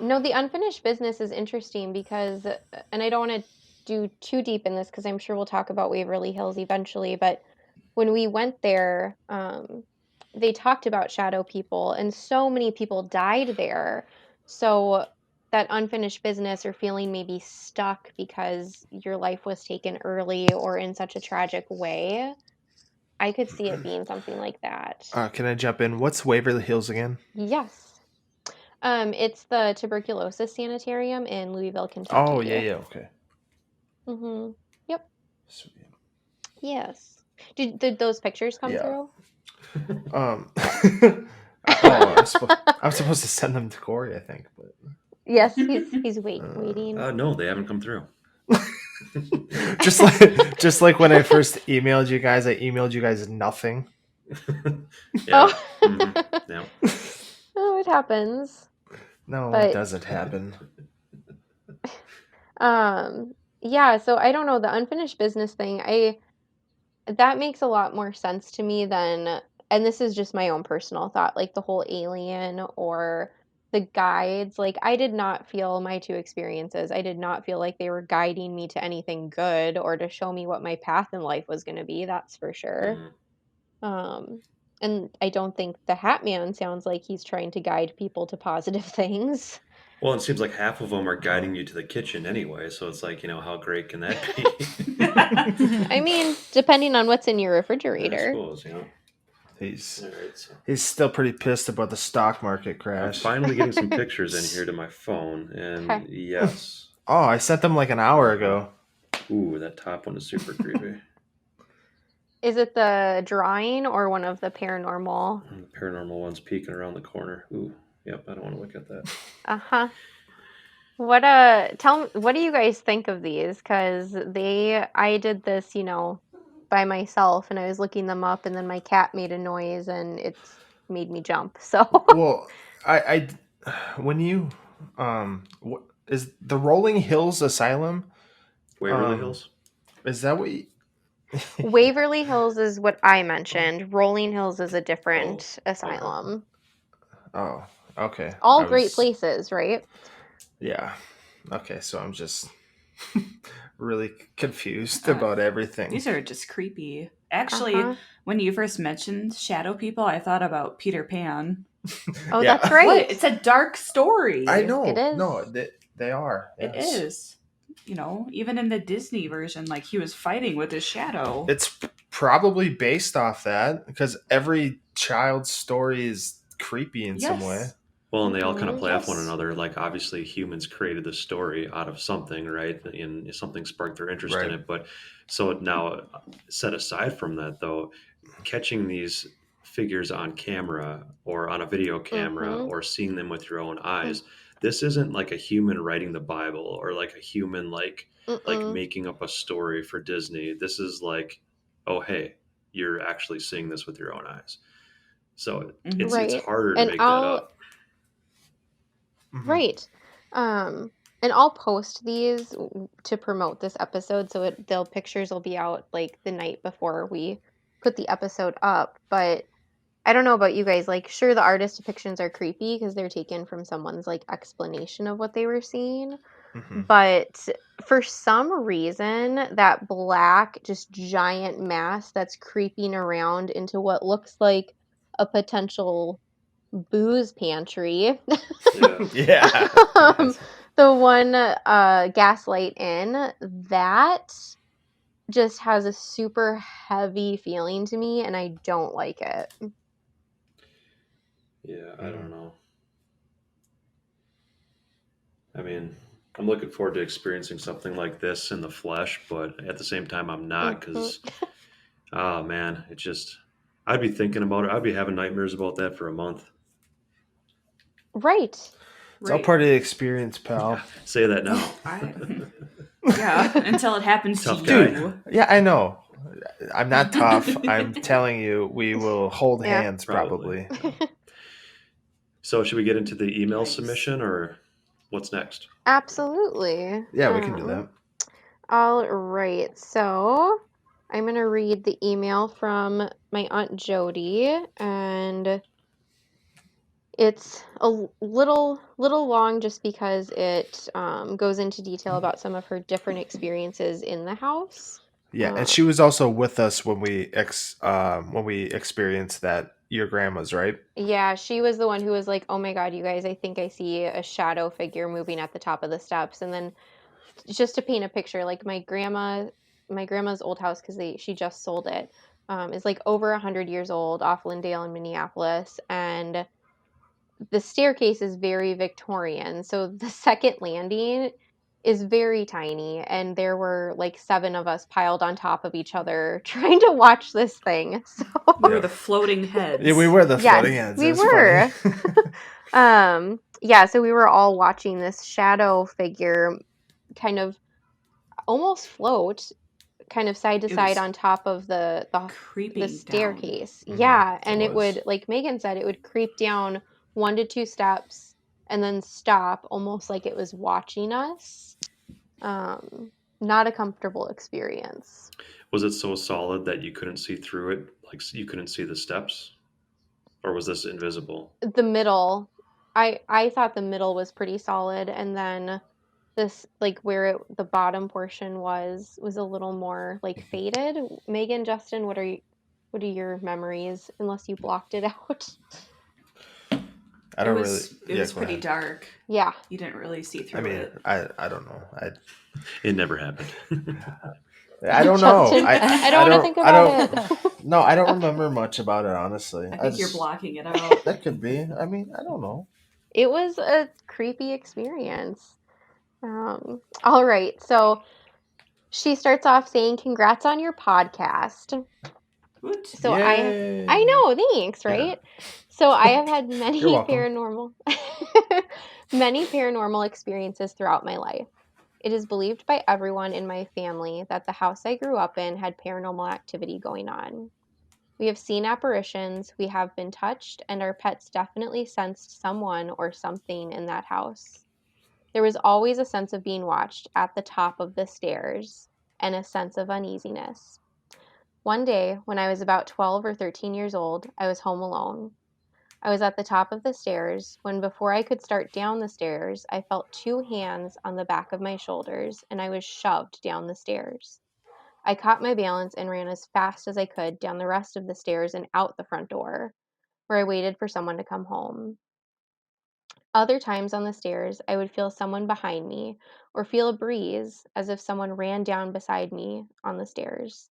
No, the unfinished business is interesting because, and I don't want to do too deep in this because I'm sure we'll talk about Waverly Hills eventually, but when we went there, they talked about shadow people, and so many people died there. So that unfinished business or feeling maybe stuck because your life was taken early or in such a tragic way, I could see it being something like that. Can I jump in? What's Waverly Hills again? Yes. It's the tuberculosis sanitarium in Louisville, Oh, yeah, Kentucky. yeah, okay. Mm-hmm. Yep. Sweet. Yes. Did those pictures come Yeah. through? I'm supposed to send them to Corey, I think. But Yes, he's waiting. No, they haven't come through. just like when I first emailed you guys, I emailed you guys nothing. Yeah. Oh. Yeah. Oh, it happens. No, But- it doesn't happen. Yeah, so I don't know, the unfinished business thing, that makes a lot more sense to me than, and this is just my own personal thought, like the whole alien or the guides. Like, I did not feel my two experiences. I did not feel like they were guiding me to anything good or to show me what my path in life was going to be, that's for sure. And I don't think the Hat Man sounds like he's trying to guide people to positive things. Well, it seems like half of them are guiding you to the kitchen anyway, so it's like, how great can that be? I mean, depending on what's in your I refrigerator. suppose, He's All right, so he's still pretty pissed about the stock market I'm crash. finally getting some pictures in here to my phone, and Okay. yes. Oh, I sent them like an hour ago. Ooh, that top one is super creepy. Is it the drawing or one of the paranormal? And the paranormal one's peeking around the corner. Ooh, yep, I don't want to look at that. Uh-huh. What do you guys think of these? Because I did this, by myself, and I was looking them up, and then my cat made a noise, and it's made me jump. So Well, I when you what is the Rolling Hills Asylum? Waverly Hills? Is that what you, Waverly Hills is what I mentioned. Rolling Hills is a different asylum. Oh, okay. All I great was- places, right? Yeah. Okay, so I'm just really confused about everything. These are just creepy. Actually, Uh-huh. when you first mentioned shadow people, I thought about Peter Pan. Oh, Yeah. that's right. What? It's a dark story. I know. It is. No, they are. It yes. is. Even in the Disney version, like he was fighting with his shadow. It's probably based off that because every child's story is creepy in some way. Well, and they all kind of play off one Yes. another. Like, obviously, humans created the story out of something, right? And something sparked their interest Right. in it. But so now, set aside from that, though, catching these figures on camera or on a video camera Mhm. or seeing them with your own eyes, this isn't like a human writing the Bible or like a human like Mm-mm. making up a story for Disney. This is like, oh, hey, you're actually seeing this with your own eyes. So it's Right. harder to And make that up. Mhm. Right. And I'll post these to promote this episode, so the pictures will be out like the night before we put the episode up. But I don't know about you guys. Like, sure, the artist depictions are creepy because they're taken from someone's like explanation of what they were seeing. Mhm. But for some reason, that black, just giant mass that's creeping around into what looks like a potential booze pantry. Yeah. Yeah. The one Gaslight Inn, that just has a super heavy feeling to me, and I don't like it. Yeah, I don't know. I mean, I'm looking forward to experiencing something like this in the flesh, but at the same time, I'm not because, oh man, it just, I'd be thinking about it. I'd be having nightmares about that for a month. Right. It's all part of the experience, pal. Say that now. Yeah, until it happens to Tough you. guy. Yeah, I know. I'm not tough. I'm telling you, we will hold Yeah. hands Probably. probably. So should we get into the email Nice. submission or? what's next? Absolutely. Yeah, we can do that. All right. So I'm going to read the email from my Aunt Jody, and it's a little long just because it goes into detail about some of her different experiences in the house. Yeah, and she was also with us when we experienced that your grandma's, right? Yeah, she was the one who was like, "Oh my God, you guys, I think I see a shadow figure moving at the top of the steps." And then just to paint a picture, like my grandma's old house, because she just sold it, is like over 100 years old off Lindale in Minneapolis, and the staircase is very Victorian. So the second landing is very tiny, and there were like 7 of us piled on top of each other trying to watch this thing. So We were Yeah. the floating heads. Yeah, we were the yes, floating heads. we It's were. funny. Yeah, so we were all watching this shadow figure kind of almost float kind of side to It side was on top of the creeping down. staircase. Mhm, Yeah, and it it would, was. like Megan said, it would creep down 1 to 2 steps and then stop, almost like it was watching us. Not a comfortable experience. Was it so solid that you couldn't see through it? Like you couldn't see the steps? Or was this invisible? The middle, I thought the middle was pretty solid, and then this, like where the bottom portion was a little more like faded. Megan, Justin, what are your memories, unless you blocked it out? I It don't was really. Yeah, go pretty ahead. dark. Yeah. You didn't really see I through mean, it. I don't know. It never happened. I don't know. Justin, I don't want to think about it. No, I don't remember much about it, honestly. I think you're blocking it out. That could be. I mean, I don't know. It was a creepy experience. All right, so she starts off saying, "Congrats on your podcast." What? So Yay. I know, thanks, right? So I have had many You're welcome. many paranormal experiences throughout my life. It is believed by everyone in my family that the house I grew up in had paranormal activity going on. We have seen apparitions, we have been touched, and our pets definitely sensed someone or something in that house. There was always a sense of being watched at the top of the stairs and a sense of uneasiness. One day, when I was about 12 or 13 years old, I was home alone. I was at the top of the stairs when, before I could start down the stairs, I felt 2 hands on the back of my shoulders and I was shoved down the stairs. I caught my balance and ran as fast as I could down the rest of the stairs and out the front door, where I waited for someone to come home. Other times on the stairs, I would feel someone behind me or feel a breeze as if someone ran down beside me on the stairs.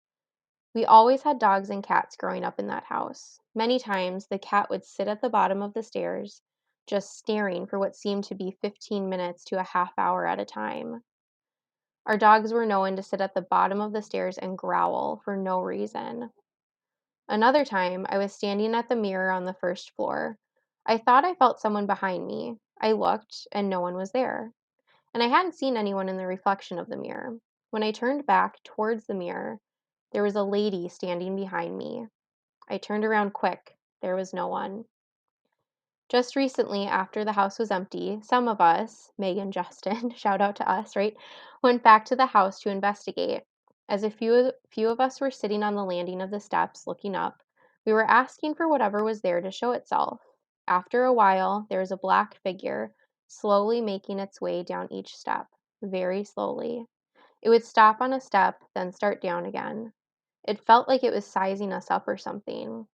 We always had dogs and cats growing up in that house. Many times, the cat would sit at the bottom of the stairs, just staring for what seemed to be 15 minutes to a half hour at a time. Our dogs were known to sit at the bottom of the stairs and growl for no reason. Another time, I was standing at the mirror on the first floor. I thought I felt someone behind me. I looked, and no one was there. And I hadn't seen anyone in the reflection of the mirror. When I turned back towards the mirror, there was a lady standing behind me. I turned around quick. There was no one. Just recently, after the house was empty, some of us, Megan, Justin, shout out to us, right, went back to the house to investigate. As a few of us were sitting on the landing of the steps looking up, we were asking for whatever was there to show itself. After a while, there was a black figure slowly making its way down each step, very slowly. It would stop on a step, then start down again. It felt like it was sizing us up or something.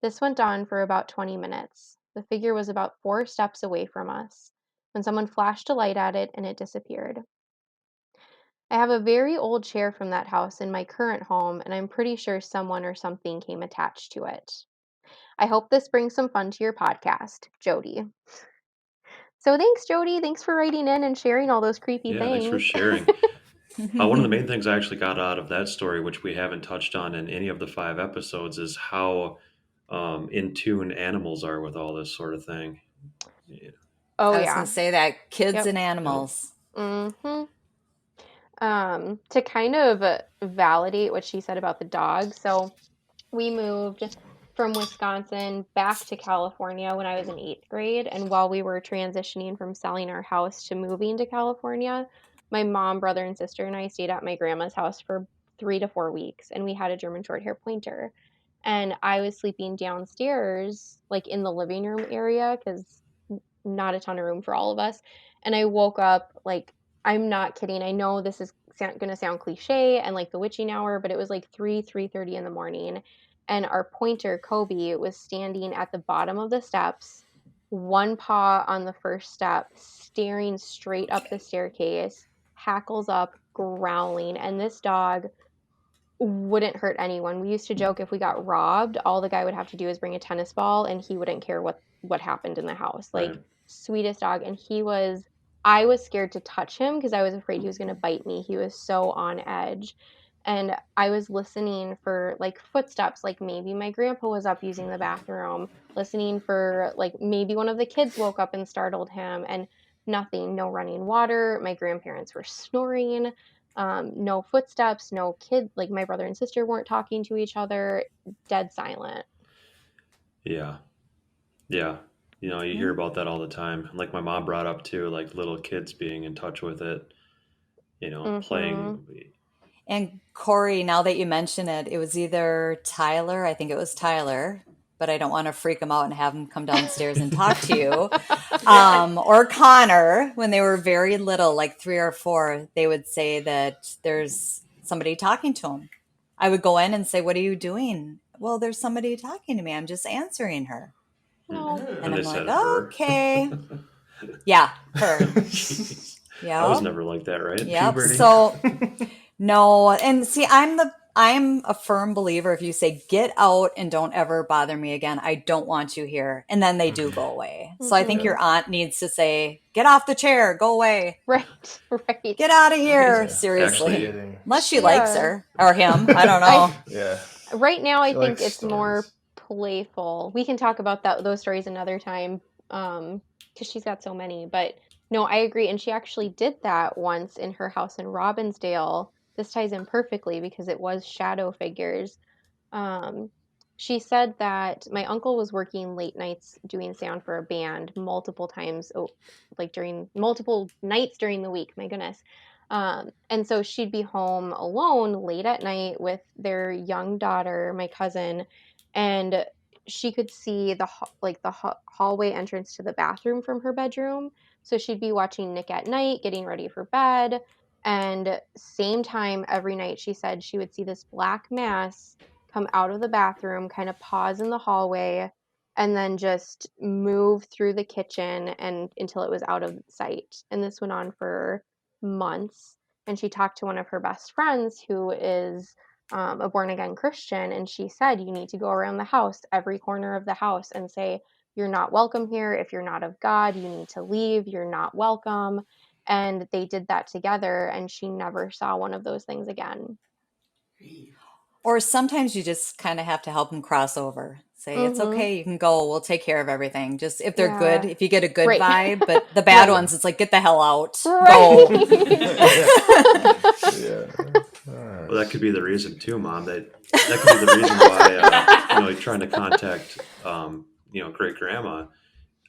This went on for about 20 minutes. The figure was about 4 steps away from us when someone flashed a light at it and it disappeared. I have a very old chair from that house in my current home, and I'm pretty sure someone or something came attached to it. I hope this brings some fun to your podcast, Jody. So thanks, Jody. Thanks for writing in and sharing all those creepy Yeah, things. thanks for sharing. One of the main things I actually got out of that story, which we haven't touched on in any of the 5 episodes, is how in tune animals are with all this sort of thing. Yeah. Oh, I was yeah. going to say that kids Yep. and animals. Mm-hmm. To kind of validate what she said about the dog, so we moved from Wisconsin back to California when I was in 8th grade. And while we were transitioning from selling our house to moving to California, my mom, brother, and sister and I stayed at my grandma's house for 3 to 4 weeks, and we had a German short hair pointer. And I was sleeping downstairs, like in the living room area, because not a ton of room for all of us. And I woke up, like, I'm not kidding. I know this is going to sound cliche and like the witching hour, but it was like 3:30 in the morning. And our pointer, Kobe, was standing at the bottom of the steps, one paw on the first step, staring straight up the staircase, hackles up, growling. And this dog wouldn't hurt anyone. We used to joke if we got robbed, all the guy would have to do is bring a tennis ball and he wouldn't care what happened in the house. Like, Right. sweetest dog. And I was scared to touch him because I was afraid he was going to bite me. He was so on edge. And I was listening for like footsteps, like maybe my grandpa was up using the bathroom, listening for like maybe one of the kids woke up and startled him, and nothing, no running water. My grandparents were snoring. No footsteps, no kid, like my brother and sister weren't talking to each other, dead silent. Yeah. Yeah. You hear about that all the time. Like my mom brought up too, like little kids being in touch with it, playing. And Corey, now that you mention it, it was either Tyler, I think it was Tyler, but I don't want to freak him out and have him come downstairs and talk to you. Or Connor, when they were very little, like 3 or 4, they would say that there's somebody talking to him. I would go in and say, "What are you doing?" "Well, there's somebody talking to me. I'm just answering her." No. And they I'm said like, her. "Okay." Yeah, her. I was Yeah. never like that, right? Yep. Puberty. So no, and see, I'm a firm believer. If you say get out and don't ever bother me again, I don't want you here, and then they do go away. So I think your aunt needs to say, "Get off the chair, go away, Right. get out of here." Yeah. Seriously, Actually- unless she likes Yeah. her or him, I don't know. Yeah. Right now, I She think likes it's more stories. playful. We can talk about those stories another time, because she's got so many. But no, I agree. And she actually did that once in her house in Robbinsdale. This ties in perfectly because it was shadow figures. She said that my uncle was working late nights doing sound for a band multiple times, like during multiple nights during the week. My goodness. And so she'd be home alone late at night with their young daughter, my cousin, and she could see the hallway entrance to the bathroom from her bedroom. So she'd be watching Nick at Night, getting ready for bed, and same time every night she said she would see this black mass come out of the bathroom, kind of pause in the hallway, and then just move through the kitchen and until it was out of sight. And this went on for months. And she talked to one of her best friends who is a born again Christian, and she said, "You need to go around the house, every corner of the house, and say, 'You're not welcome here. If you're not of God, you need to leave. You're not welcome.'" And they did that together, and she never saw one of those things again. Or sometimes you just kind of have to help them cross over. Say, "It's Mhm. okay, you can go. We'll take care of everything." Just if they're Yeah. good, if you get a good Right. vibe, but the bad Right. ones, it's like, "Get the hell out. Go." Yeah. Well, that could be the reason too, Mom. That could be the reason why you're trying to contact great grandma.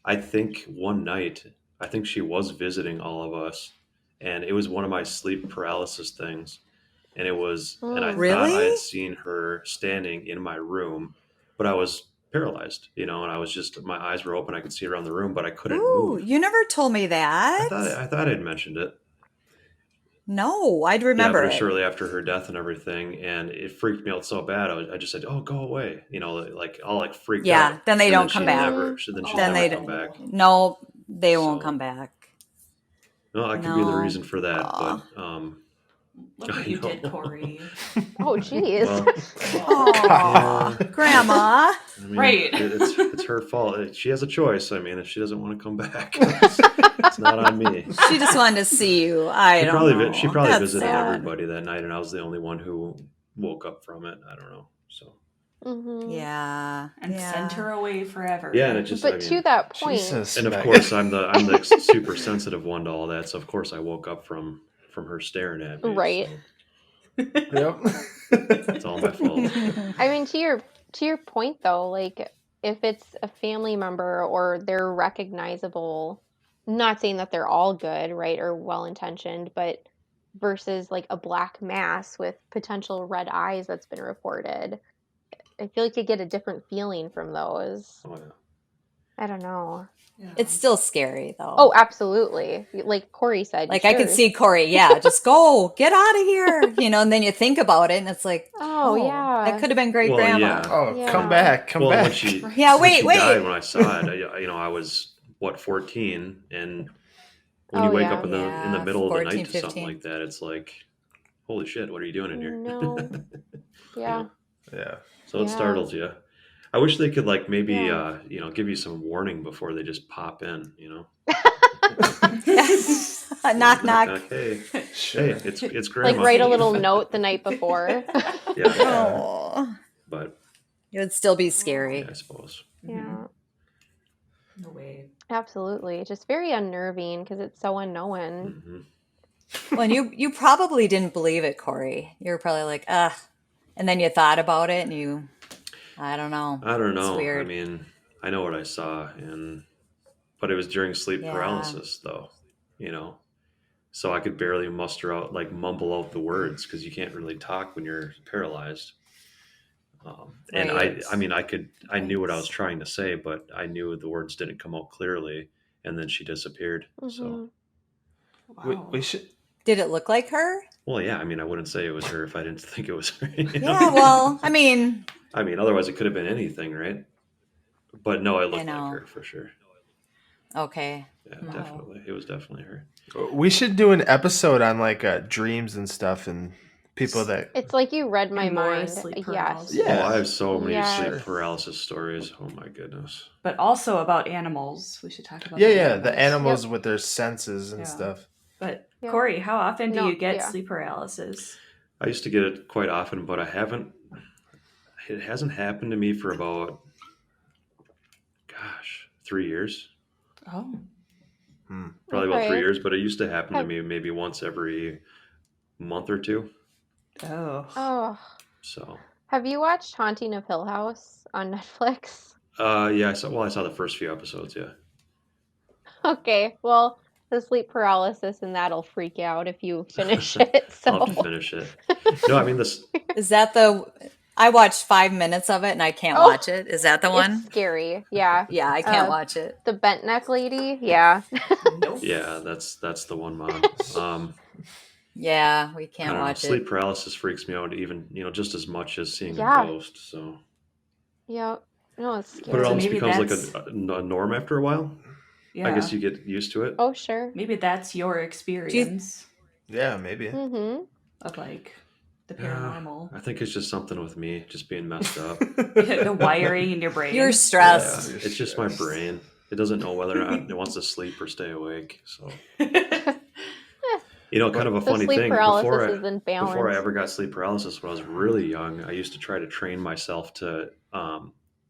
I think one night, I think she was visiting all of us, and it was one of my sleep paralysis things. And it was, and I thought I Really? had seen her standing in my room, but I was paralyzed, and I was just, my eyes were open. I could see around the room, but I couldn't Ooh, move. you never told me I that. thought I'd mentioned it. No, I'd Yeah, remember but it was it. shortly after her death and everything, and it freaked me out so bad. I just said, "Oh, go away," like all like freaked Yeah, out. then they And don't then come she'd back. never, she's Then never they come back. No, they won't So, come back. no, that could be the No. reason for that. Aw. But Look what I you did, know. Corey. Oh, geez. Well, Aw, yeah. Grandma. I mean, Right. it's her fault. She has a choice. I mean, if she doesn't want to come back, it's not on me. She just wanted to see you. I don't know. She probably That's visited sad. everybody that night, and I was the only one who woke up from it. I don't know. So Mhm. Yeah. And yeah. sent her away forever. yeah, and it just, But to that point, Jesus. and of Meg. course, I'm the super sensitive one to all that. So of course, I woke up from her staring at me. Right. So Yep. it's all my fault. I mean, to your to your point though, like if it's a family member or they're recognizable, not saying that they're all good, right, or well intentioned, but versus like a black mass with potential red eyes that's been reported, I feel like you get a different feeling from those. Oh yeah. I don't know. Yeah. It's still scary though. Oh, absolutely. Like Corey said, Like I could sure. see Corey, yeah, just go, get out of here, and then you think about it and it's like, Oh, yeah. that could have been great Well, grandma. yeah. Oh, Yeah. come back, come Well, back. when she Yeah, when wait, she wait. died, when I saw it, I was 14, and when you Oh, wake yeah. up in the Yeah, middle of the 14, night to something 15. like that, it's like, holy shit, what are you doing in here? No. Yeah. Yeah. So it Yeah. startles you. I wish they could like maybe Yeah. give you some warning before they just pop in. Knock, knock. Hey, Sure. hey, it's grandma. Like write a little note the night before. Yeah, Oh, but it would still be scary. yeah, I suppose. Yeah. No way. Absolutely. Just very unnerving because it's so unknown. Hmm. Well, and you probably didn't believe it, Corey. You were probably like, and then you thought about it, and I don't know. I don't It's know. weird. I mean, I know what I saw, but it was during sleep Yeah. paralysis, though. So I could barely mumble out the words because you can't really talk when you're paralyzed. And Right. I knew what I was trying to say, but I knew the words didn't come out clearly, and then she disappeared. So, Mhm. Wow. We should. Did it look like her? well, yeah, I wouldn't say it was her if I didn't think it was her. Yeah, well, I mean, Otherwise it could have been anything, right? But no, it looked like know. her for sure. okay. Yeah, Wow. definitely. It was definitely her. We should do an episode on like dreams and stuff and people that. It's like you read my And more mind. sleep Yes. paralysis. Yeah. Oh, I have so many Yes. sleep paralysis stories. Oh my goodness. But also about animals. We should talk about Yeah, the the animals with their senses and Yeah. stuff. But Yeah. Corey, how often do No, you get yeah. sleep paralysis? I used to get it quite often, but it hasn't happened to me for about 3 years. Oh. Probably about 3 Okay. years, but it used to happen to Have- me maybe once every month or two. Oh. Oh. So, Have you watched Haunting of Hill House on Netflix? yeah, I saw the first few episodes, yeah. Okay. Well, the sleep paralysis and that'll freak you out if you finish it. I'll have to So finish it. No, this Is that I watched 5 minutes of it and I can't Oh, watch it. Is that the it's one? scary. Yeah. Yeah, I can't Uh, watch it. The bent neck lady. Yeah. Nope. yeah, that's the one, Mom. Yeah, we I can't don't know. watch Sleep it. paralysis freaks me out even, just as much as seeing Yeah. a ghost. So, Yeah. No, it's but it scary. So almost maybe becomes that's- like a norm after a while. Yeah. I guess you get used to it. Oh, sure. Maybe that's your experience Yeah, maybe. Mm-hmm. of like the Yeah, paranormal. I think it's just something with me, just being messed up. The wiring in your brain. You're Yeah, stressed. it's just my brain. It doesn't know whether or not it wants to sleep or stay awake. So, kind of a The funny sleep thing. paralysis is in balance. Before I ever got sleep paralysis, when I was really young, I used to try to train myself to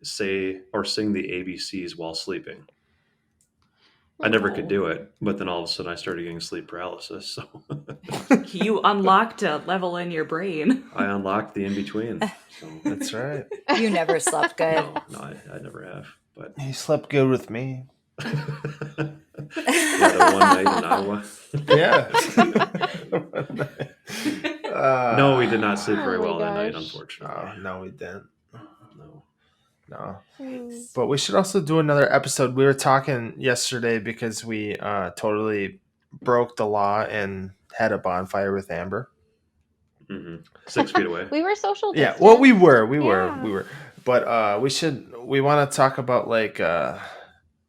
say or sing the ABCs while sleeping. I never could do it, but then all of a sudden I started getting sleep paralysis. So You unlocked a level in your brain. I unlocked the in between. So, That's right. You never slept good. no, I never have. But He slept good with me. yeah, the one night in Iowa. Yeah. No, we did not sleep very Oh my well that night, gosh. unfortunately. Oh, no, we didn't. No. No. Mm. But we should also do another episode. We were talking yesterday because we totally broke the law and had a bonfire with Amber. 6 feet away. We were social Yeah, distance. well, we were. Yeah. But we want to talk about like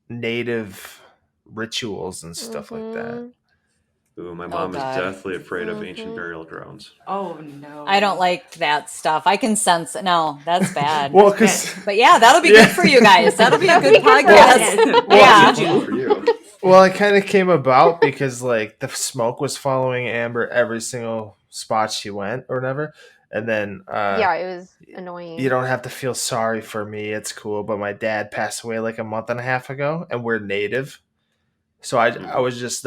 native rituals and stuff like that. Mhm. Ooh, my mom is God. deathly afraid of ancient Mhm. burial grounds. Oh no. I don't like that stuff. I can sense it. No, that's bad. Well, because But yeah, that'll be Yeah. good for you guys. That'll be a good That'll be good for podcast. us. Yeah. Good for you. well, it kind of came about because like the smoke was following Amber every single spot she went or whatever, and then Yeah, it was annoying. you don't have to feel sorry for me. It's cool. But my dad passed away like a month and a half ago, and we're native. So I was just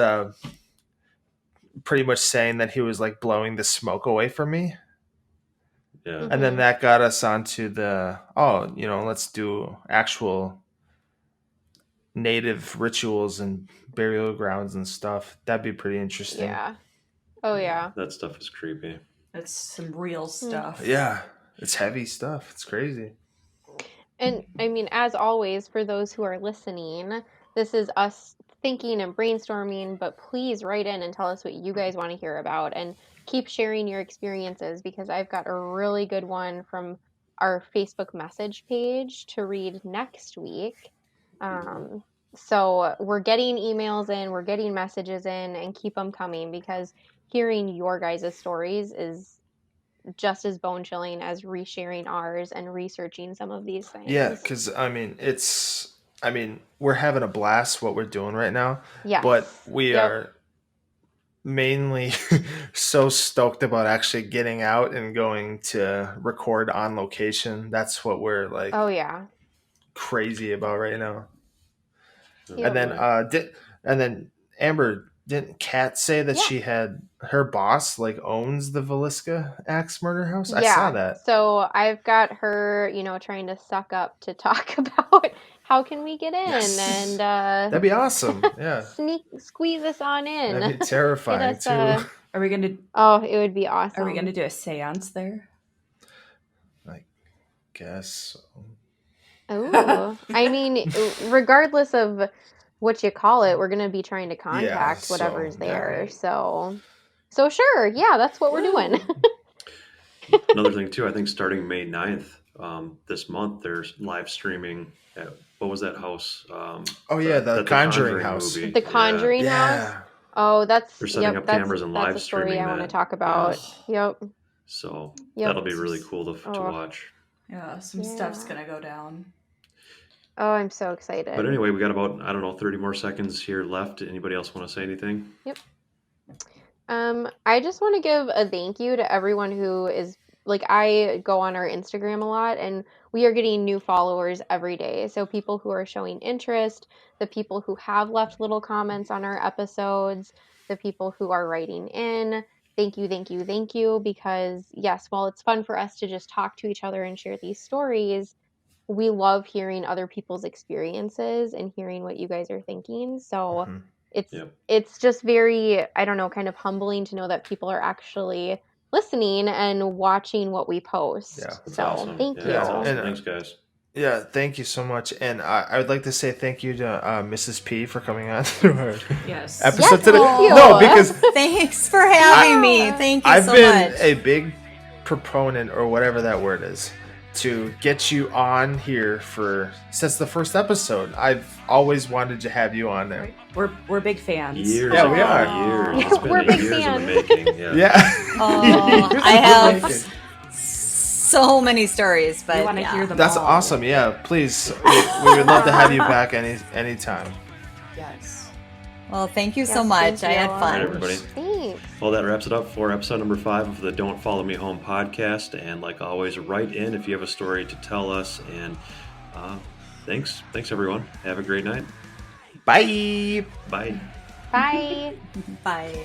pretty much saying that he was like blowing the smoke away from me. Yeah. And then that got us onto the, let's do actual native rituals and burial grounds and stuff. That'd be pretty interesting. Yeah. Oh yeah. That stuff is creepy. That's some real stuff. Yeah. It's heavy stuff. It's crazy. And I mean, as always, for those who are listening, this is us thinking and brainstorming, but please write in and tell us what you guys want to hear about and keep sharing your experiences, because I've got a really good one from our Facebook message page to read next week. So we're getting emails in, we're getting messages in, and keep them coming, because hearing your guys' stories is just as bone chilling as resharing ours and researching some of these things. Yeah, because we're having a blast what we're doing right now. Yes. But we Yep. are mainly so stoked about actually getting out and going to record on location. That's what we're like Oh yeah. crazy about right now. Yeah. And then Amber, didn't Kat say that Yeah. she had her boss like owns the Velisca Axe Murder House? I Yeah. saw that. So I've got her, trying to suck up to talk about how can we get in Yes. and That'd be awesome. Yeah. squeeze us on in. That'd be terrifying Get us, too. Are we gonna Oh, it would be awesome. Are we gonna do a seance there? Guess. Ooh. I mean, regardless of what you call it, we're gonna be trying to contact so, whatever's there. yeah. So sure, yeah, that's what we're doing. Another thing too, I think starting May 9th, this month, there's live streaming at, what was that house? The Conjuring House. movie. The Conjuring House. Yeah. Oh, that's They're setting up cameras and live that's a story streaming I want to that. talk about. Yep. So Yep. that'll be really cool to Oh. watch. Yeah, some Yeah. stuff's gonna go down. Oh, I'm so excited. But anyway, we got about, 30 more seconds here left. Anybody else want to say anything? I just want to give a thank you to everyone who is like, I go on our Instagram a lot and we are getting new followers every day. So people who are showing interest, the people who have left little comments on our episodes, the people who are writing in. Thank you, thank you, thank you. Because yes, while it's fun for us to just talk to each other and share these stories, we love hearing other people's experiences and hearing what you guys are thinking. So Mhm. it's just very, I don't know, kind of humbling to know that people are actually listening and watching what we post. Yeah. That's So awesome. thank Yeah, you. that's awesome. And, Thanks, guys. Yeah, thank you so much. And I would like to say thank you to Mrs. P for coming on to our Yes. episode Yes, today. thank you. No, because Thanks for having me. Thank you I've so been much. a big proponent, or whatever that word is, to get you on here since the first episode. I've always wanted to have you on there. We're big fans. Years. Yeah, we ago, are. Years. It's been We're big years in the fans. making. Yeah. Yeah. Oh, I have so many stories, but We want to hear them That's all. awesome. Yeah, please. We would love to have you back anytime. Yes. Well, thank you so Yes, much. thank I had you. All fun. right, everybody. Thanks. Well, that wraps it up for episode number 5 of the Don't Follow Me Home podcast. And like always, write in if you have a story to tell us. And thanks, everyone. Have a great night. Bye. Bye. Bye. Bye.